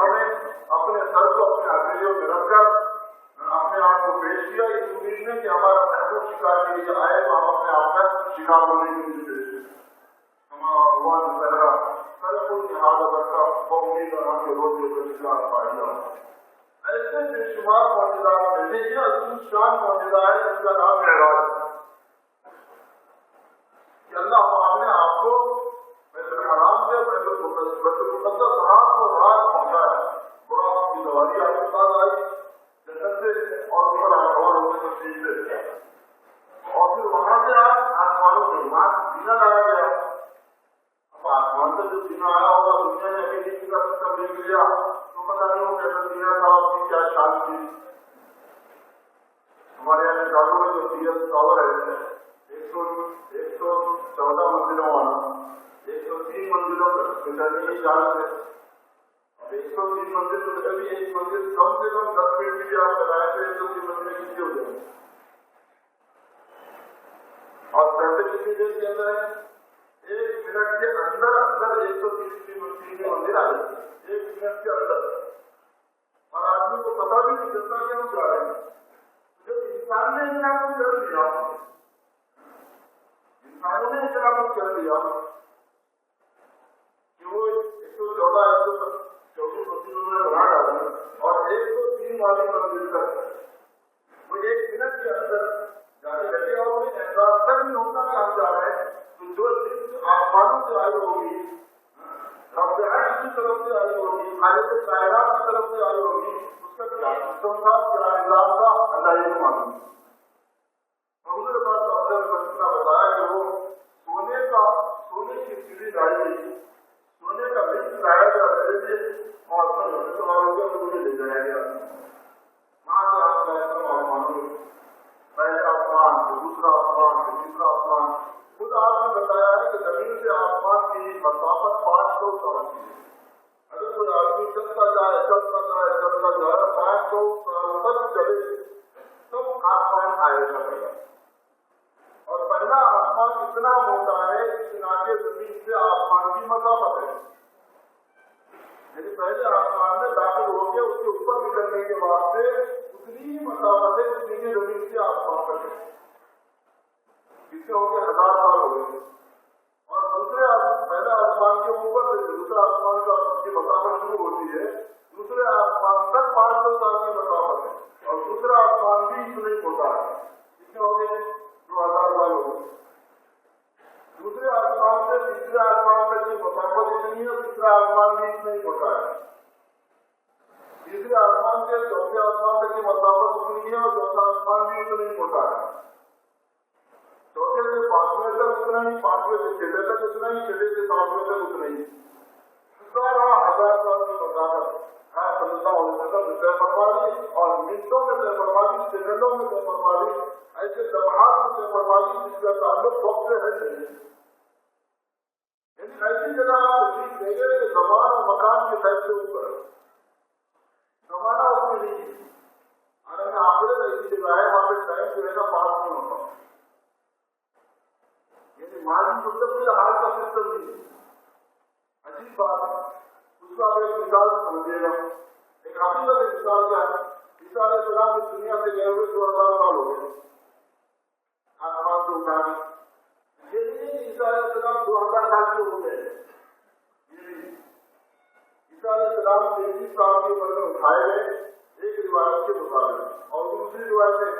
انہوں نے اپنے سر کو اپنے ہتھیلیوں میں رکھ کر اپنے آپ کو پیش کیا اس امید میں کہ ہمارا محبوب شکار کے لیے آئے تو ہم اپنے آپ کا شکار ہونے کے لیے پیش کریں. ہمارا بھگوان پہلا بالکل نہاد رکھا وہ امید اور ہم کے روزے کو شکار پائے گا. ایسے بے شمار معجزات میں سے یہ عظیم شان معجزہ ہے جس کا نام معراج ہے کہ اللہ تعالیٰ نے آپ کو بیت الحرام سے بیت المقدس رات کو رات پہنچایا. برا کی سواری آپ کے پاس آئی جنت سے اور اوپر اور ہونے تشریف سے اور پھر وہاں سے آسمانوں میں ایمان سینا لایا گیا. اب آسمان سے جو سینا آیا ہوگا دنیا نے ابھی نہیں کا سسٹم دیکھ لیا تو پتہ نہیں وہ کیسا سینا تھا اس کی کیا شان تھی. ہمارے یہاں شکاگو میں جو سی ایس ٹاور ہے 114 منزلوں والا 103 منزلوں کا شان ہے. اب 103 منزل تو کبھی ایک منزل کم سے کم 10 منٹ کی آپ بتائیں تو 103 منزلیں کتنی ہو جائیں اور پیسے کتنی دیر کے اندر ہے 1 منٹ کے اندر 130 منزل آ جائے 1 منٹ کے اندر. اور آدمی کو پتا بھی نہیں چلتا کہ ہم جا رہے ہیں. جب انسان نے اتنا کچھ کر دیا انسانوں نے اتنا کچھ کر دیا کہ وہ 114 منزلوں میں بنا ڈالا اور 103 والی منزل تک وہ 1 منٹ کے اندر جانے لگے اور احساس تک نہیں ہوتا کہ ہم جا رہے ہیں. تو جو چیز آسمانوں سے آئی ہوگی رب عرش کی طرف سے آئی ہوگی خالق کائنات کی طرف سے آئی ہوگی اس کا کیا سسٹم تھا کیا نظام تھا اللہ ہی معلوم. حضور پاک صلی اللہ علیہ وسلم نے بتایا کہ وہ سونے کی سیڑھی لائی گئی سونے کا لنک لایا گیا میرے سے اور مجھے لے جایا گیا. وہاں سے آپ معلوم پہلے آسمان دوسرا آسمان تیسرا آسمان. خود آپ نے بتایا ہے کہ زمین سے آسمان کی مسافت 500 سال کی ہے. اگر کوئی آدمی چلتا جائے 500 سال تک چلے تب آسمان آئے گا. اور پہلا آسمان اتنا موٹا ہے اتنا کہ زمین سے آسمان کی مسافت ہے. یعنی پہلے آسمان میں داخل ہو کے اس کے اوپر نکلنے کے واسطے اتنی مسافت ہے جتنی کہ زمین سے آسمان تک ہے. اس سے ہو کے 1000 سال ہو گئے. اور دوسرے پہلے آسمان کے اوپر سے دوسرے آسمان کی مسافت شروع ہوتی ہے دوسرے آسمان تک 500 سال کی مسافت ہے اور دوسرا آسمان بھی اتنا ہی ہوتا ہے. اس سے ہو گئے 2000 سال ہو گئے. دوسرے آسمان سے تیسرے آسمان تک کی مسافت اتنی ہے تیسرا آسمان بھی اتنا ہی ہوتا ہے. تیسرے آسمان سے چوتھے آسمان تک کی مسافت اتنی ہے اور چوتھا آسمان بھی اتنا ہی ہوتا ہے. چوتھے سے 5ویں تک اتنا ہی 5ویں سے 6ویں تک اتنا ہی 6ویں سے 7ویں تک اتنا ہی 11,000 سال کی مسافت صلی اللہ علیہ وسلم نے طے فرما دی اور منٹوں میں طے فرما دی سیکنڈوں میں طے فرما دی ایسے لمحات میں طے فرما دی جس کا تعلق وقت سے ہے نہیں. یعنی ایسی جگہ آپ تشریف لے گئے کہ زمان اور مکان کے فیصلے اوپر زمانہ اس میں نہیں ہے. عالم آخرت ایسی جگہ ہے وہاں پہ ٹائم جو ہے نا پاس نہیں ہوتا. یعنی مالی مطلب بھی حال کا سسٹم نہیں ہے. عجیب بات ہے. اس کا آپ ایک مثال سمجھے گا. ایک حقیقت مثال کیا ہے عیسیٰ علیہ السلام اس دنیا سے گئے ہوئے 2000 سال ہو گئے آسمان سے اٹھا کے. یہ نہیں کہ عیسیٰ علیہ السلام 2000 سال کے ہو گئے. عیسیٰ علیہ السلام 33 سال کی عمر میں اٹھائے گئے ایک روایت کے مطابق اور دوسری روایت میں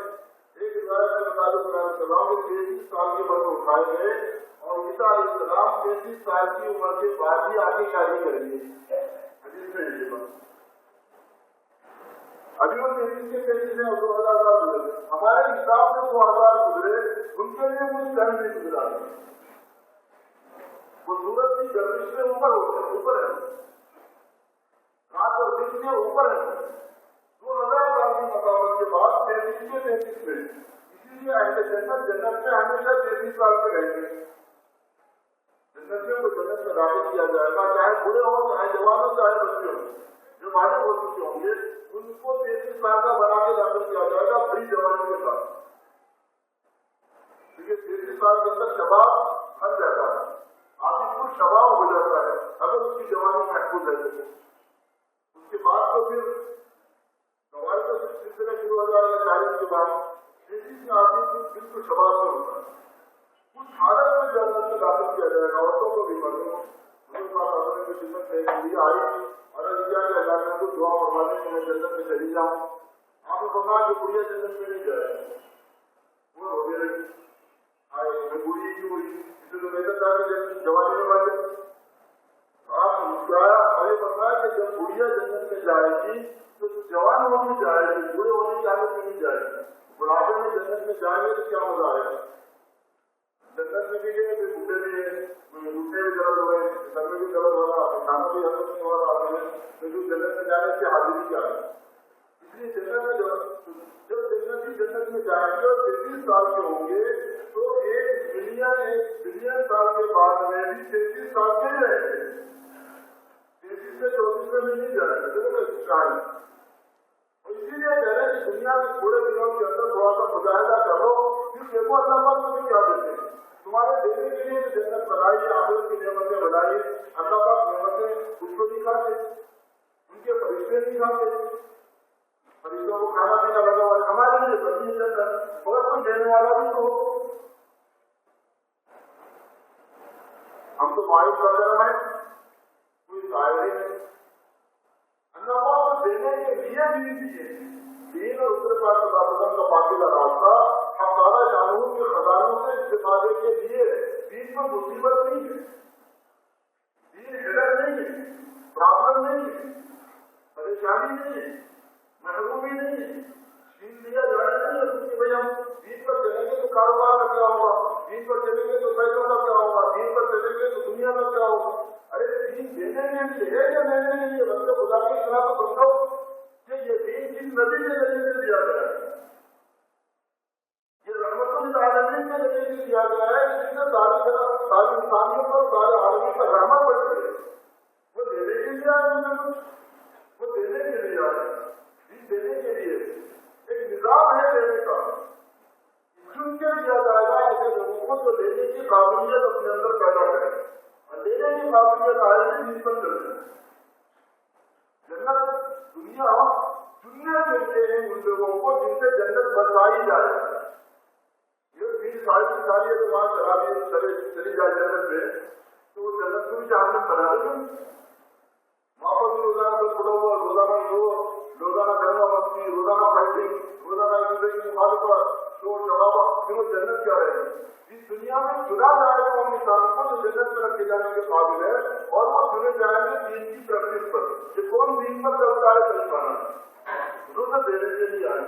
ایک روایت کے مطابق علیہ السلام کو 33 سال کی عمر میں اٹھائے گئے اور عیسیٰ علیہ السلام 33 سال کی عمر کے بعد ہی آگے شادی کریں گے. حدیث میں یہ بات ابھی وہ 33 کے 33 میں 2000 سال گزرے. ہمارے حساب سے 2000 گزرے ان کے لیے کچھ ٹائم نہیں گزرا. وہ سورج کی گردش سے اوپر ہے رات اور دن کے اوپر ہے. 2000 سال کی مسافت کے بعد 33 کے 33 میں اسی لیے اہل جنت میں ہمیشہ 33 سال کے رہیں گے. جنتیوں کو جنت میں داخل کیا جائے گا چاہے بوڑھے ہوں چاہے جوان ہوں چاہے بچے ہوں. جو بالغ ہو چکے ہوں گے ان کو 33 سال کا بنا کے داخل کیا جائے گا بڑی جوانی کے ساتھ. کیونکہ 33 سال کے اندر شباب ہٹ جاتا ہے. آدمی پور شباب ہو جاتا ہے اگر اس کی جوانی محفوظ ہے. اس کے بعد تو پھر سوال کا سلسلہ شروع ہو جائے گا 40 کے بعد 33 میں آدمی کو بالکل شباب سے ہوتا ہے اس حالت میں جنت میں داخل کیا جائے گا. عورتوں کو بھی مردوں حضرت کی خدمت میں آئی اور کیا کہ اللہ نے کو دعا فرمانے کہ میں جنت میں چلی جاؤں. آپ نے فرمایا کہ بڑھیا جنت میں نہیں جائے وہ ہو گئی آئے بوڑھی کی ہوئی اسے تو بہتر تھا کہ جوانی میں بن گئے. آپ مسکرایا اور یہ بتایا کہ جب بڑھیا جنت میں جائے گی تو جوان ہونے جائے گی, بوڑھے ہونے کی حالت میں نہیں جائے گی. بڑھاپے میں جنت میں جائیں گے تو کیا مزہ آئے گا. جنت میں بھی گئے پھر بوڑھے بھی گئے, بوڑھے بھی درد ہو گئے, سر میں بھی درد ہو رہا, کھانا بھی حضرت نہیں ہو رہا ہے, تو جو جنت میں جانے کی حاضری کیا ہے. اس لیے جنت میں جب جنت میں جائیں گے اور 33 سال کے ہوں گے تو 1 بلین سال کے بعد میں بھی 33 سال کے رہیں گے. 33 سے 34 میں نہیں جائیں گے. اسی لیے کہہ رہے ہیں کہ دنیا میں تھوڑے دنوں کے اندر تھوڑا سا مجاہدہ کرو, پھر دیکھو اللہ پاک تمہیں کیا دیتے ہیں. تمہارے دینے کے لیے جنت بنائی, آخرت کی نعمتیں بنائی. اللہ پاک نعمتیں کچھ کو نہیں کھاتے, ان کے فرشتے نہیں کھاتے, فرشتوں کو کھانا پینا لگا ہوا ہے. ہمارے لیے بنی جنت بہت کچھ دینے والا بھی تو ہم تو مایوس کر رہے ہیں, کوئی ظاہر نہیں. اللہ پاک کو دینے کے لیے بھی دیے دین اور اس کا باقی راستہ ہمارا جانور کے خزانوں سے استفادے کے لیے. دین پر مصیبت نہیں ہے, دین ہڈر نہیں ہے, پرابلم نہیں ہے, پریشانی نہیں ہے, محرومی نہیں ہے, دین دیا جانا نہیں ہے کہ بھائی ہم دین پر چلیں گے تو کاروبار کا کیا ہوگا, دین پر چلیں گے تو پیسوں کا کیا ہوگا, دین پر چلیں گے تو دنیا کا کیا ہوگا. ارے دین دینے کے لیے ہے یا لینے کے لیے بندے خدا کی اطلاع تو سمجھو کہ یہ دین کس نبی کے ذریعے سے دیا گیا ہے. یہ رحمت العالمین کے ذریعے سے دیا گیا ہے, جس سے ساری انسانیوں پر سارے عالمی پر رحمت بڑھتی ہے. وہ دینے کے لیے آئے, وہ دینے کے لیے آئے. دین دینے کے لیے ایک نظام ہے دینے کا, چن کے دیا جائے گا ایسے لوگوں کو جو دینے کی قابلیت اپنے اندر پیدا کرے. دینے کی قابلیت آئے گی جن پر چلتے ہیں. جنت دنیا چننے کے لیے ان لوگوں کو جن سے جنت بنوائی جائے. یہ 20 سال کی ساری اعتبار چلی جائے جنت میں تو وہ جنت کو بھی جہنم بنا دیں گے. واپس روزانہ سے پڑھو ہوا, روزانہ روزانہ گھروں مستی, روزانہ فائٹنگ, روزانہ ایک دوسرے کی مخالفت, شور شرابہ, پھر وہ جنت کیا رہے گی. اس دنیا میں چنا جائے گا ان انسانوں کو جو جنت میں رکھے جانے کے قابل ہے, اور وہ چنے جائیں گے دین کی پریکٹس پر کہ کون دین پر چلتا ہے صحیح پانا ضرورت دینے کے لیے آئے.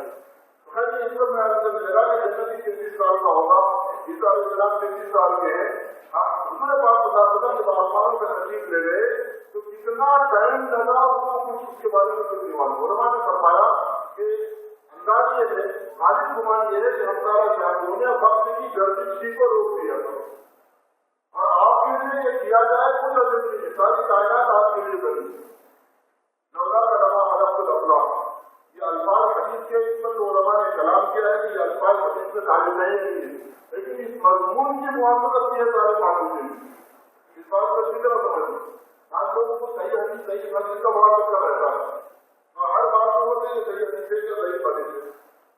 خیر اس پر میں لگا کہ جنت 33 سال کا ہوگا, عیسیٰ علیہ السلام 33 سال کے ہیں. دوسرے بات بتا سکتا جب آسمانوں کا تشریف لے گئے تو کتنا ٹائم لگا اس کے بارے میں کچھ نہیں معلوم. علماء نے فرمایا کہ انداز یہ ہے, خالص گمان یہ ہے کہ ہم سارا جانوں نے وقت کی گردشی کو روک دیا تھا اور آپ کے لیے یہ کیا جائے کچھ ضروری نہیں. ساری کائنات آپ کے لیے بنی. نولا کا روا حلق الافلاق, یہ الفاظ حدیث کے اس پر علماء نے کلام کیا ہے کہ یہ الفاظ حدیث میں تعلیم نہیں ہے, لیکن اس مضمون کی موافقت یہ سارے معلوم نہیں. اس بات کو اچھی طرح سمجھو. آپ لوگوں کو صحیح حدیث کا موافقہ رہتا ہے اور ہر بات میں ہوتے ہیں صحیح حدیث سے صحیح حدیث سے.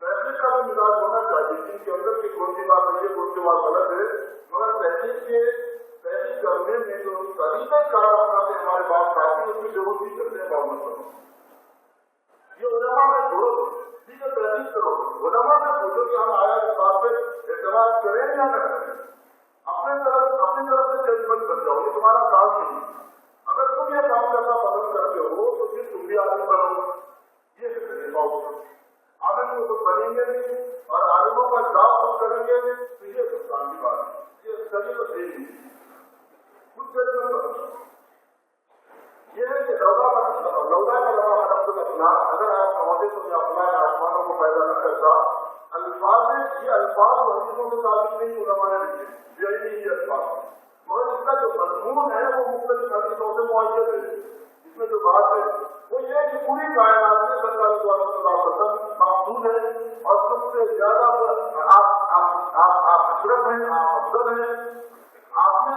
تحقیق کا بھی مزاج ہونا چاہیے جن کے اندر کی کون سی بات صحیح ہے کون سی بات غلط ہے, مگر تحقیق کرنے میں جو طریقہ کار اپناتے ہمارے بات کافی اس کی ضرورت نہیں کرتے ہیں. بات مطلب یہ علماء میں چھوڑو, ٹھیک ہے تحقیق کرو, علماء سے پوچھو کہ ہم آیا اس بات پہ اعتماد کریں یا نہ کریں. اپنی طرف سے ججمنٹ بن جاؤ, یہ تمہارا کام نہیں. اگر تم یہ کام کرنا پسند کرتے ہو تو پھر تم بھی عالم بنو. یہ عالم کو تو بنیں گے اور عالموں کا جواب خود کریں گے تو یہ سلطان کی بات ہے. یہ طریقہ صحیح نہیں. خود ججمنٹ بنو. یہ ہے کہ لولا کا روا حلق الافلاق, اگر آپ چاہتے تو میں اپنا آسمانوں کو پیدا نہ کرتا. الفاظ یہ الفاظ و حدیثوں کے تعلق نہیں علماء نے لکھے, یہی نہیں یہ الفاظ, مگر اس کا جو مضمون ہے وہ مختلف حدیثوں سے معین ہے. اس میں جو بات ہے وہ یہ ہے کہ پوری کائنات میں سرکار صلی اللہ علیہ وسلم مقصود ہے اور سب سے زیادہ آپ اشرف ہیں, آپ افضل ہیں. آپ نے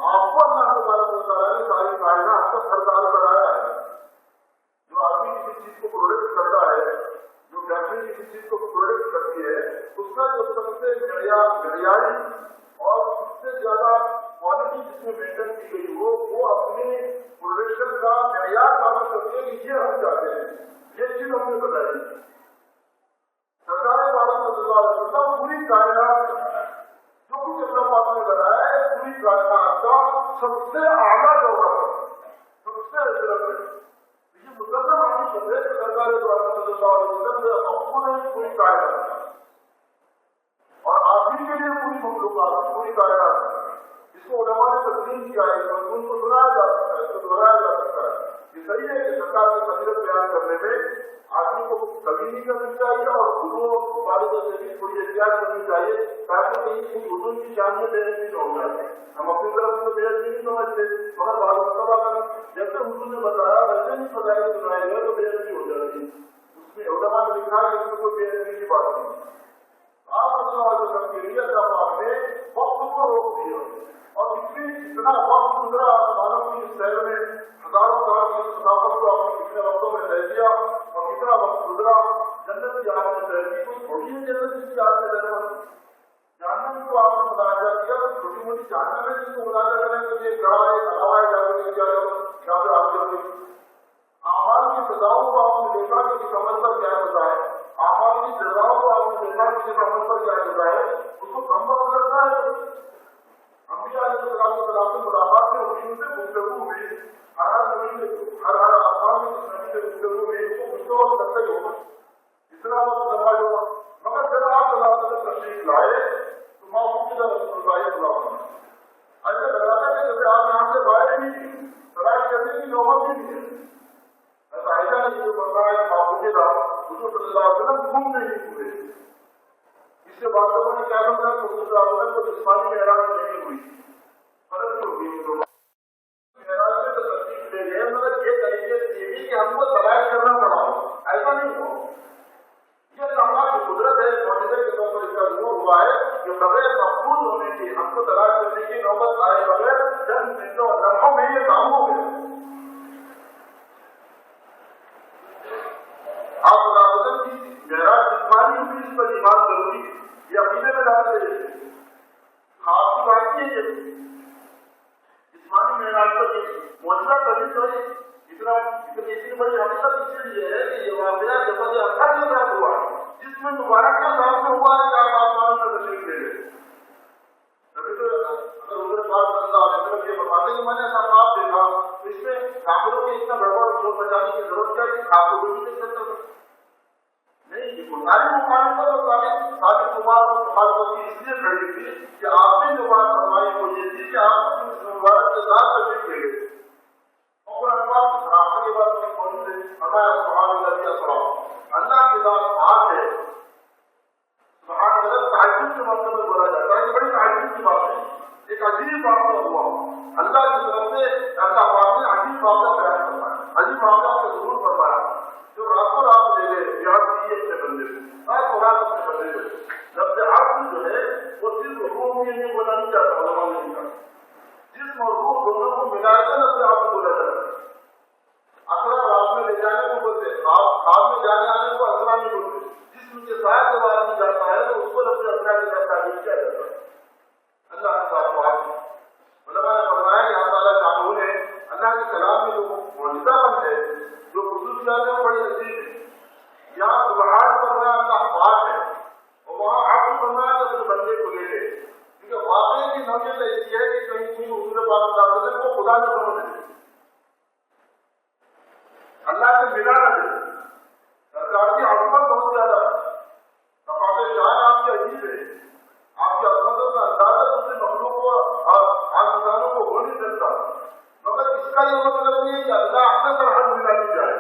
آپ کو اللہ تبارک و تعالیٰ نے ساری کائنات کا سردار بنایا ہے. جو آدمی کی کسی چیز کو پروڈکٹ کرتا ہے، جو فیکٹری کسی چیز کو پروڈکٹ کرتی ہے، اس کا جو سب سے معیاری اور سب سے زیادہ کوالٹی جس میں مینٹین کی گئی ہو، وہ اپنے پروڈکشن کا معیار ثابت کرتے ہیں کہ یہ ہم چاہتے ہیں، یہ چیز ہم نے بتائی۔ سرکار عالم صلی اللہ علیہ وسلم پوری کائنات جو کچھ اللہ پاک نے بنایا ہے، پوری کائنات کا سب سے اعلیٰ جوہر، سب سے اشرف ہے۔ یہ مسلم حقیقت ہے کہ سرکار عالم صلی اللہ علیہ وسلم سے مقبول ہے پوری کائنات، اور آپ ہی کے لیے پوری مخلوقات، پوری کائنات۔ اس کو علماء نے تسلیم کیا ہے، مضمون کو سنایا جا سکتا ہے، اس کو دہرایا جا سکتا ہے۔ یہ صحیح ہے کہ سرکار کی فضیلت بیان کرنے میں آدمی کو کمی نہیں کرنی چاہیے، اور گرو والدوں سے بھی تھوڑی احتیاط کرنی چاہیے تاکہ کہیں حضور کی شان میں بے عزتی نہ ہو جائے۔ ہم اپنی طرف سے بے عزتی نہیں سمجھتے، مگر بعض مرتبہ جیسے حضور نے بتایا ویسے نہیں سنائے گا تو بے عزتی ہو جائے گی۔ اس میں علماء نے لکھا ہے کہ اس میں کوئی بے عزتی کی بات نہیں۔ آپ صلی اللہ علیہ وسلم کے لیے اللہ پاک نے وقت کو روک دیا، اور اتنا وقت گزرا آسمانوں کی اس سیر میں، ہزاروں سال کی مسافت کو آپ نے کتنے وقتوں میں طے کیا، اور کتنا وقت گزرا جنت کی آگ میں طے کی۔ کوئی چھوٹی ہے جنت جس کی آگ میں جنت جہنم کو آپ نے مطالعہ کیا، تو چھوٹی موٹی جہنم ہے جس کو مطالعہ کرنے کے لیے گڑا ہے، ہلاوا ہے، جانے کیا یا پھر آپ جلدی اعمال کی سزاؤں کو آپ نے دیکھا کہ کس عمل پر کیا سزا ہے، اعمال کی سزاؤں کو آپ نے دیکھا کہ کس عمل پر کیا سزا ہے، اس کو کم وقت کرتا ہے۔ انبیاء علیہ السلام سے ملاقات میں ان سے گفتگو ہوئی، ہر آسمان میں اس نبی سے گفتگو ہوئی، اس کو کچھ وقت کرتا ہی ہوگا، اتنا وقت لگا ہوگا، مگر جب آپ اللہ تعالیٰ تشریف لائے تو معافی کی طرف ایسا لگا تھا کہ جیسے آپ یہاں سے باہر نہیں تھی، تلاش کرنے کی نوبت ہی نہیں ہے۔ ایسا نہیں جو بن رہا ہے معافی کے بعد حضور صلی اللہ علیہ وسلم گم نہیں ہوئے۔ اس سے بات کروں نے کیا بنتا ہے، حضور صلی اللہ علیہ وسلم کو جسمانی معراج نہیں ہوئی، غلط ہوگی معراج میں تو تشریف لے گئے، مگر یہ طریقے سے یہ بھی کہ ہم کو تلاش کرنا پڑا، ایسا نہیں ہو۔ یہ اللہ کی قدرت ہے، معجزے کے طور پر اس کا ظہور ہوا ہے کہ بغیر محفوظ ہونے کی، ہم کو تلاش کرنے کی نوبت آئے بغیر چند منٹوں لمحوں میں یہ کام ہو گیا۔ آپ خدا وسلم کی معراج جسمانی ہوئی، اس پر ایمان ضروری ہے، یہ عقیدے میں لاتے ہیں۔ آپ کی بات یہ ہے جسمانی معراج پر معجزہ کبھی تو اتنی بڑی حقیقت اس لیے ہے کہ یہ واقعہ جسد اکثر کے ساتھ ہوا، جس میں مبارک کے ساتھ میں ہوا ہے کہ آپ آسمانوں میں تشریف لے گئے۔ ابھی تو اگر حضور پاک صلی اللہ علیہ وسلم یہ بتاتے ہیں کہ میں نے ایسا خواب دیکھا، تو اس میں کافروں کے اتنا گڑبڑ شور بچانے کی ضرورت کیا کہ کافروں کو بھی دیکھ سکتا تھا نہیں، یہ بنیادی مخالفت اور ثابت مخالفت کی اس لیے کھڑی تھی کہ آپ نے جو بات فرمائی وہ یہ تھی کہ آپ مبارک کے ساتھ تشریف لے گئے۔ اللہ کے ساتھ بات ہے، سبحان اللہ، تعجب کے مطلب میں بولا جاتا ہے، بڑی تعجب کی بات ہے، ایک عجیب واقعہ ہوا اللہ کی طرف سے، اللہ پاک نے عجیب واقعہ بیان فرمایا، عجیب واقعہ کا ضرور فرمایا جو راتوں رات لے گئے یاد کیے اپنے بندے سے، راتوں رات اپنے بندے سے۔ لفظ عبد جو ہے وہ صرف روح میں نہیں بولا نہیں جاتا، علماء نے لکھا جسم اور روح دونوں کو ملا کر لفظ عبد بولا جاتا ہے۔ اثرا رات میں لے جانے کو بولتے، خواب میں جانے آنے کو اثرا نہیں بولتے، جسم کے ساتھ جب آدمی جاتا ہے تو اس کو لفظ اثرا کے ساتھ تعبیر کیا جاتا ہے۔ اللہ کے ساتھ بات علماء نے فرمایا کہ اللہ تعالیٰ شاہ نے اللہ کے کلام میں جو معجزہ بن ہے، جو خصوصیات ہیں وہ بڑی عجیب ہے۔ یہاں سبحان فرمایا اللہ پاک ہے، اور وہاں عبد فرمایا تو اپنے بندے کو لے لے، کیونکہ واقعے کی نوعیت ایسی ہے کہ کہیں کوئی حضور پاک صلی اللہ علیہ وسلم کو خدا نہ سمجھ لے، اللہ سے ملا نہ دے۔ سرکار کی عظمت بہت زیادہ ہے، صفات شان آپ کی عجیب ہے، آپ کی عظمتوں کا اندازہ دوسری مخلوق کو اور انسانوں کو ہو نہیں سکتا، مگر اس کا یہ مطلب نہیں ہے کہ اللہ اپنے پر حد ملا دی جائے،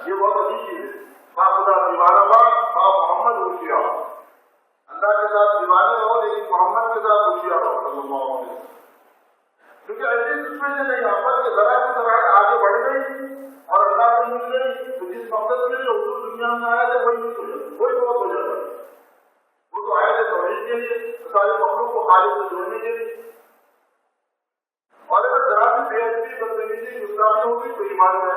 یہ بہت عجیب چیز ہے۔ باپ خدا دیوانہ باپ محمد ہوشیا، اللہ کے ساتھ دیوانے ہو لیکن محمد کے ساتھ ہوشیا ہو صلی اللہ علیہ وسلم، کیونکہ ایسی سچویشن نہیں یہاں پر کہ ذرا سے ذرا آگے بڑھ گئی اور اللہ سے مل گئی تو جس مقصد کے لیے حضور دنیا میں آئے تھے وہی مس ہو جاتا، وہی بہت ہو جاتا۔ وہ تو آئے تھے توحید کے لیے، سارے مخلوق کو خالق سے جوڑنے کے لیے، اور اگر ذرا سی بے ادبی بدتمیزی گستاخی ہوگی تو ایمان میں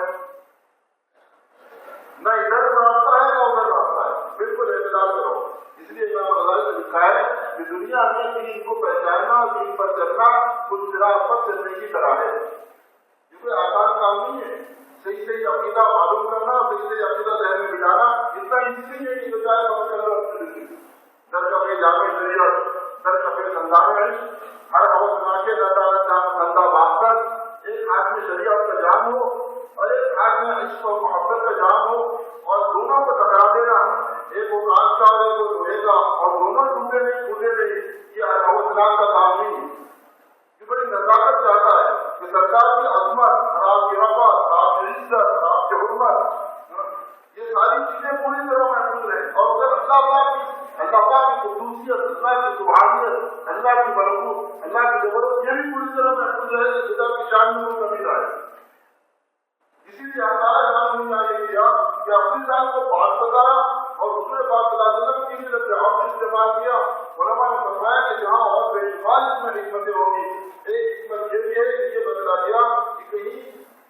لکھا ہے کہ دنیا میں دین کو پہچاننا اور دین پر چلنا کچھ صراط پر چلنے کی طرح ہے، کیونکہ آسان کام نہیں ہے۔ صحیح عقیدہ معلوم کرنا، صحیح عقیدہ ذہن میں بٹھانا اتنا ایزی ہے کہ بجائے در کبھی جامع شریعت در کبھی سندانے ہر حوث نہ کے دندہ باغ کر ایک ہاتھ میں شریعت کا جام ہو اور ایک ہاتھ میں عشق اور محبت کا جام ہو اور دونوں کو ٹکرا دینا، ایک وہ کانچ کا اور ایک وہ لوہے کا، اور دونوں ٹوٹے نہیں، یہ ہر حوث کا کام نہیں ہے۔ یہ بڑی نزاکت چاہتا ہے کہ سرکار کی عظمت اور آپ کی رفعت، آپ کی عزت، آپ کی حرمت، یہ ساری چیزیں پوری طرح محفوظ رہیں، اور پھر اللہ پاک کی خصوصیت، اللہ کی سبحانیت، اللہ کی ملکوت، اللہ کی جبروت یہ بھی پوری طرح محفوظ رہے کہ خدا کی شان میں کوئی کمی نہ آئے۔ اسی لیے اللہ نے یہ کیا کہ اپنی ذات کو بات بتایا اور دوسرے بات بتا دینا کی طرف جواب استعمال کیا۔ علماء نے فرمایا کہ جہاں اور بے شمار اس میں حکمتیں ہوگی، ایک حکمت یہ بھی ہے کہ یہ بتلا دیا کہ کہیں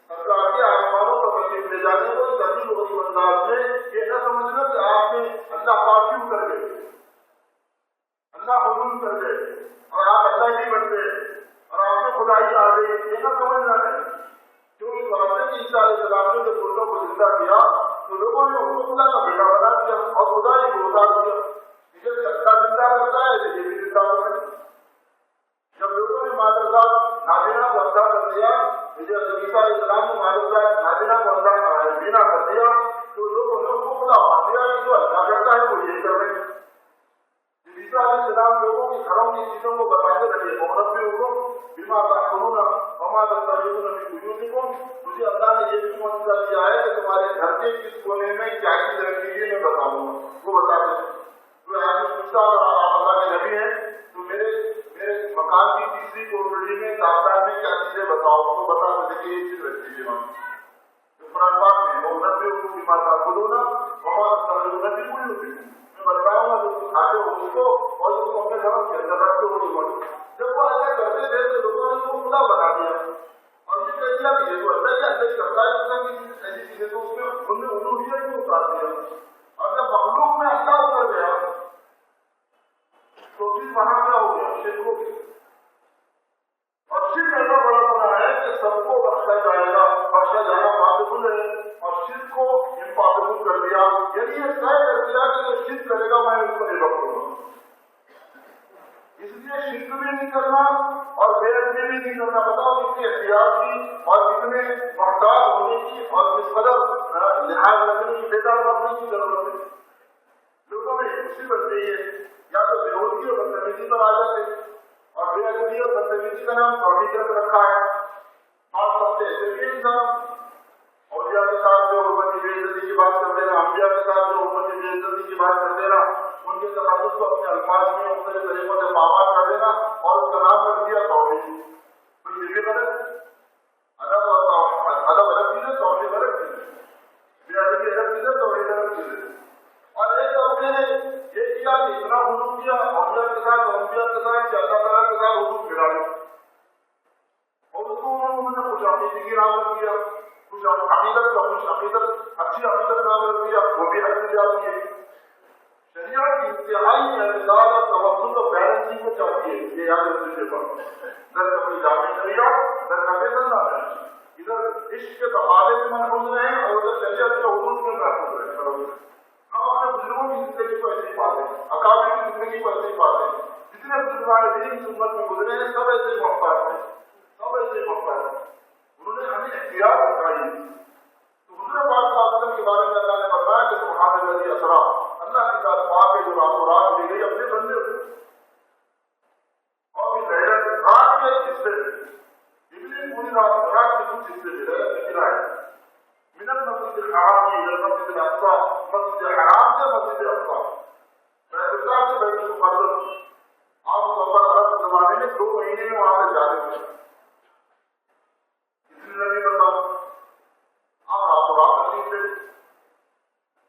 سرکار کے آسمانوں پر تشریف لے جانے کو اس عجیب و غریب انداز میں یہ نہ سمجھنا کہ آپ نے اللہ پاک کیوں کر گئے، اللہ حضور کر گئے اور آپ اللہ ہی بن گئے اور آپ میں خدائی آ گئی، یہ نہ سمجھنا ہے۔ جو اس واسطے کی عیسیٰ علیہ السلام نے جب مردوں کو زندہ کیا تو لوگوں نے ان کو خدا کا بیٹا بنا دیا اور خدا ہی کو اتار دیا، جسے اللہ زندہ کرتا ہے یہ بھی زندہ کرتا ہے۔ جب لوگوں نے مادرزا نابینا کو اندھا کر دیا، عیسیٰ علیہ السلام نے مادرزا نابینا کو اندھا بینا کر دیا تو لوگوں نے ان کو خدا مان دیا کہ جو اللہ کرتا ہے وہ یہی کر رہے ہیں۔ عیسیٰ علیہ السلام لوگوں کی گھروں کی چیزوں کو بتانے لگے، وَنَبِّئُكُم بِمَا تَأْكُلُونَ وَمَا تَدَّخِرُونَ فِي بُيُوتِكُم، مجھے اللہ نے یہ بھی معجزہ دیا ہے کہ تمہارے گھر کے کس کونے میں کیا چیز رکھی ہے میں بتاؤں گا، وہ بتاتے ہیں۔ تو آج پوچھتا اگر آپ اللہ کے نبی ہیں تو میرے مکان کی تیسری کوٹڑی میں داستان میں کیا چیزیں بتاؤ، تو بتا سکتے کہ یہ چیز رکھی ہے وہاں۔ قرآن پاک میں وَنَبِّئُكُم بِمَا تَأْكُلُونَ وَمَا تَدَّخِرُونَ فِي بُيُوتِكُم، میں بتاؤں گا جو تم کھاتے ہو اس کو اور اس کو اپنے گھر کے اندر رکھتے ہو۔ جب وہ ایسا کرتے تھے تو لوگوں نے اس کو خدا بنا دیا اور یہ کہہ دیا کہ یہ تو اللہ ہی ایسے کرتا ہے، اس نے ایسی چیزیں تو اس میں ان نے الوہیت کیوں اتار دیا، اور جب مخلوق میں اللہ اتر گیا تو پھر وہاں کیا ہو گیا، شرک ہو گیا۔ اور شرک ایسا بڑا بنا ہے کہ سب کو بخشا جائے گا، بخشا جانا پاسبل ہے، اور شرک کو امپاسبل کر دیا، یعنی یہ طے کر دیا کہ جو شرک کرے گا میں اس کو نہیں بخشوں گا۔ اس لیے شرک بھی نہیں کرنا اور بے ادبی بھی نہیں کرنا۔ بتاؤ کتنی احتیاط کی اور کتنے محتاط ہونے کی اور کس قدر لحاظ رکھنے کی، بیدار رکھنے کی ضرورت ہے۔ لوگوں میں مصیبت نہیں ہے، یا تو بےہودگی اور بدتمیزی پر آ جاتے، اور بے ادبی اور بدتمیزی کا نام توحید رکھا ہے۔ آپ سب سے ایسے بھی انسان اولیاء کے ساتھ جو حرمت بے عزتی کی بات کر دینا، انبیاء کے ساتھ جو حرمت بے عزتی کی بات کر دینا، ان کے تقدس کو اپنے الفاظ میں مختلف طریقوں سے پامال کر دینا اور اس کا نام رکھ دیا توحید۔ کوئی یہ بھی غلط ہے؟ ادب الگ چیز ہے، توحید الگ چیز ہے، بے ادبی الگ چیز ہے، توحید الگ چیز ہے۔ اور ایک طبقے نے یہ کیا کہ اتنا حضور کیا اولیاء کے ساتھ اور انبیاء کے ساتھ کہ اللہ تعالیٰ کے ساتھ حضور ملا لیا، اور اس کو انہوں نے کچھ عقیدے کی نام رکھ دیا، کچھ عقیدت کا کچھ عقیدت اچھی عقیدت نام رکھ دیا، وہ بھی حد سے جاتی ہے۔ شریعت کی انتہائی اعتدال اور توازن اور بیلنسنگ کو چاہتی ہے، یہ یاد رکھنے سے بات در اپنی جامع شریعت در کبھی سننا ہے، ادھر عشق کے تقاضے میں محفوظ رہیں اور ادھر شریعت کے حدود میں محفوظ رہیں۔ ہم اپنے بزرگوں کی زندگی کو ایسے ہی پاتے ہیں، اکابر کی زندگی کو ایسے ہی پاتے ہیں، جتنے بزرگان دین سنت میں گزرے ہیں سب ایسے ہی محبت ہیں، سب ایسے ہی محبت ہیں۔ انہوں نے ہمیں احتیاط سکھائی۔ تو حضور پاک صلی اللہ علیہ وسلم کے بارے میں اللہ نے فرمایا کہ سبحان الذی اسریٰ، اللہ کی ذات پاک ہے جو راتوں رات لے گئی اپنے بندے کو، اور پھر رات کے حصے ابلی پوری رات کے کچھ حصے میں نکلا ہے، من المسجد الحرام الى المسجد الاقصى، مسجد حرام سے مسجد اقصی، بیت اللہ سے بیت المقدس۔ عام طور پر عرب زمانے میں 2 مہینے میں وہاں پہ جاتے تھے، اس لیے نہیں بتاؤں آپ راتوں رات تشریف لے۔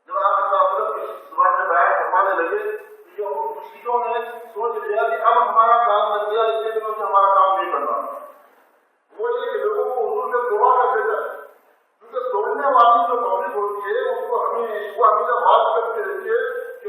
جب آپ زبان میں بیان فرمانے لگے تو یہ مشرکوں نے سوچ لیا کہ اب ہمارا کام بن گیا، اتنے دنوں سے ہمارا کام نہیں بن رہا۔ وہ یہ کہ لوگوں کو حضور سے دعا کرتے جائے، کیونکہ توڑنے والی جو پبلک ہوتی ہے اس کو ہمیشہ بات کرتے رہتے کہ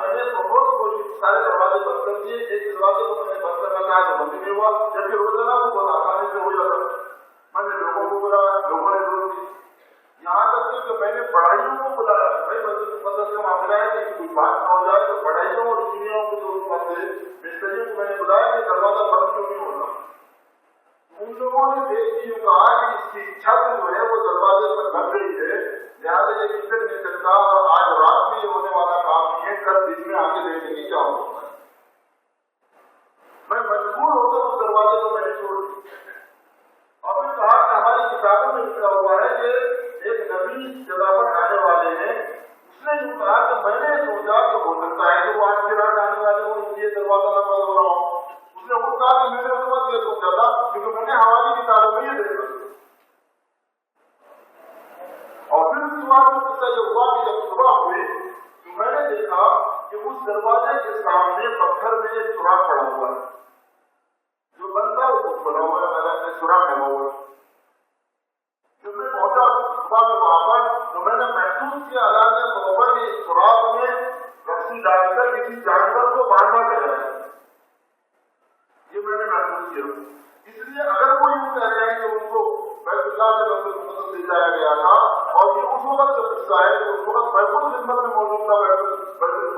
میں نے بہت کوشش سارے دروازے بند کر دیے. ایک دروازے کو میں نے بند کرنا چاہا تو بند نہیں ہوا. جبکہ روزانہ وہ بہت آسانی سے ہو جاتا. میں نے لوگوں کو بلایا, لوگوں نے ضرور دی. یہاں تک کہ میں نے پڑھائیوں کو بلایا. بھائی مدد کا معاملہ ہے کہ کوئی بات نہ ہو جائے تو پڑھائیوں اور انجینئروں کو ضرور پاس ہے. مستریوں کو میں نے بلایا کہ دروازہ بند کیوں نہیں ہوتا. ان لوگوں نے دیکھ کے کہا کہ اس کی چھت جو ہے وہ دروازے پر لگ گئی ہے, لہٰذا یہ کسی نہیں سکتا اور آج رات میں یہ ہونے والا کام نہیں ہے, کل دن میں آگے دیکھنے کی کیا ہوگا. میں مجبور ہو کر اس دروازے کو میں نے چھوڑ دیا. اور پھر کہا کہ ہماری کتابوں میں لکھا ہوا ہے کہ ایک نبی جگہ پر آنے والے ہیں. اس نے یوں کہا کہ میں نے سوچا کہ ہو سکتا ہے کہ وہ آج کے رات آنے والے ہوں, اس لیے دروازہ نہ بند ہو رہا ہوں. اس نے وہ کہا کہ میں نے اس وقت یہ سوچا تھا کیونکہ میں نے ہماری کتابوں میں یہ دیکھا. اور پھر اس کے بعد قصہ یہ ہوا کہ جب صبح ہوئی تو میں نے دیکھا کہ اس دروازے کے سامنے پتھر میں ایک سوراخ پڑا ہوا ہے. جو بند تھا وہ بنا ہوا ہے, سوراخ لگا ہوا ہے. جب میں پہنچا صبح میں وہاں پر تو میں نے محسوس کیا علامت طور پر اس سوراخ میں رسی ڈال کر کسی جانور کو باندھا گیا ہے. یہ میں نے محسوس کیا. اس لیے اگر کوئی یوں کہہ رہے ہیں کہ ان کو بیت اللہ سے مدد لے جایا گیا تھا اور یہ اس وقت کا قصہ ہے کہ اس وقت میں خود خدمت میں موجود تھا,